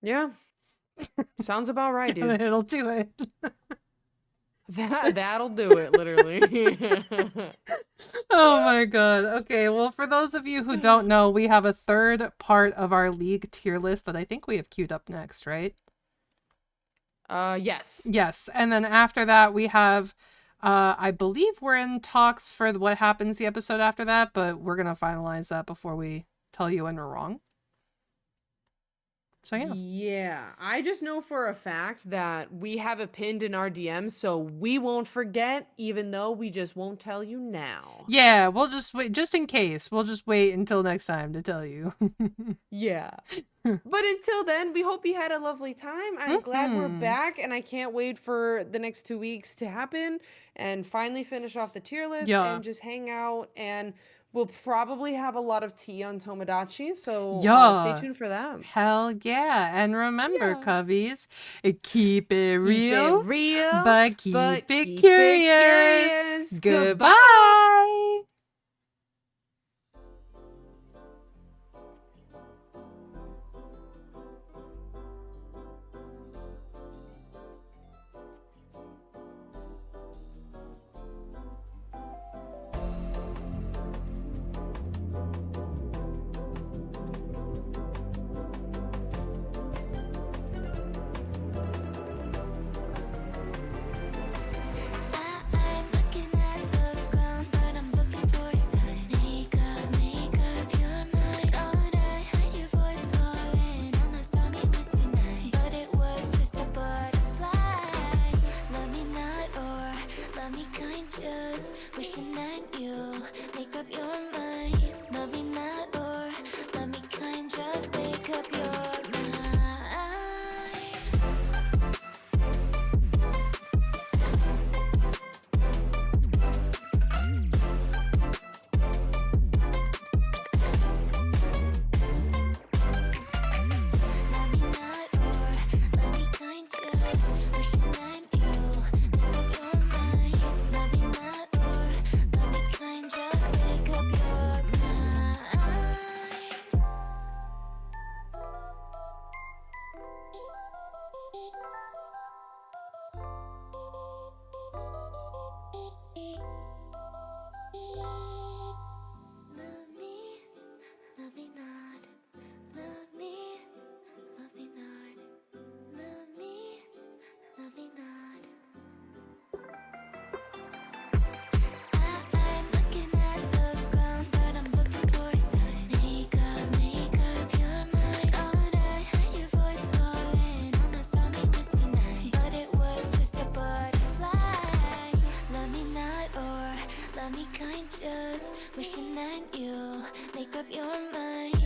Yeah. Sounds about right, dude. It'll do it. That'll do it, literally. Oh my god. Okay, well, for those of you who don't know, we have a third part of our league tier list that I think we have queued up next, right? Yes. Yes, and then after that we have I believe we're in talks for what happens the episode after that, but we're going to finalize that before we tell you when we're wrong. So yeah. Yeah, I just know for a fact that we have it pinned in our DMs, so we won't forget, even though we just won't tell you now. Yeah, we'll just wait, just in case. We'll just wait until next time to tell you. Yeah. But until then, we hope you had a lovely time. I'm glad we're Mhm. back, and I can't wait for the next 2 weeks to happen and finally finish off the tier list Yeah. and just hang out. And we'll probably have a lot of tea on Tomodachi, so stay Yeah. tuned for them. Hell yeah. And remember, Yeah. Coveys, keep it Keep it real, real, but keep but it keep it curious. curious. Goodbye. Goodbye. I'm looking at the ground, but I'm looking for a sign. Make up your mind. Thought I heard your voice calling, almost saw me with tonight, but it was just a butterfly. Love me not, or love me kind, just wishing that you make up your mind. Love me not, or love me kind, just make up your mind. Love me not, or love me kind, just wishing that you make up your mind. Love me not, or love me kind, just make up your mind. Love me, love me not. Love me, love me not. Love me, love me not. I'm looking at the ground, but I'm looking for a sign. Make up your mind. Thought I heard your voice calling, almost saw me with tonight, but it was just a butterfly. Love me not, or love me kind, just wishing that you make up your mind.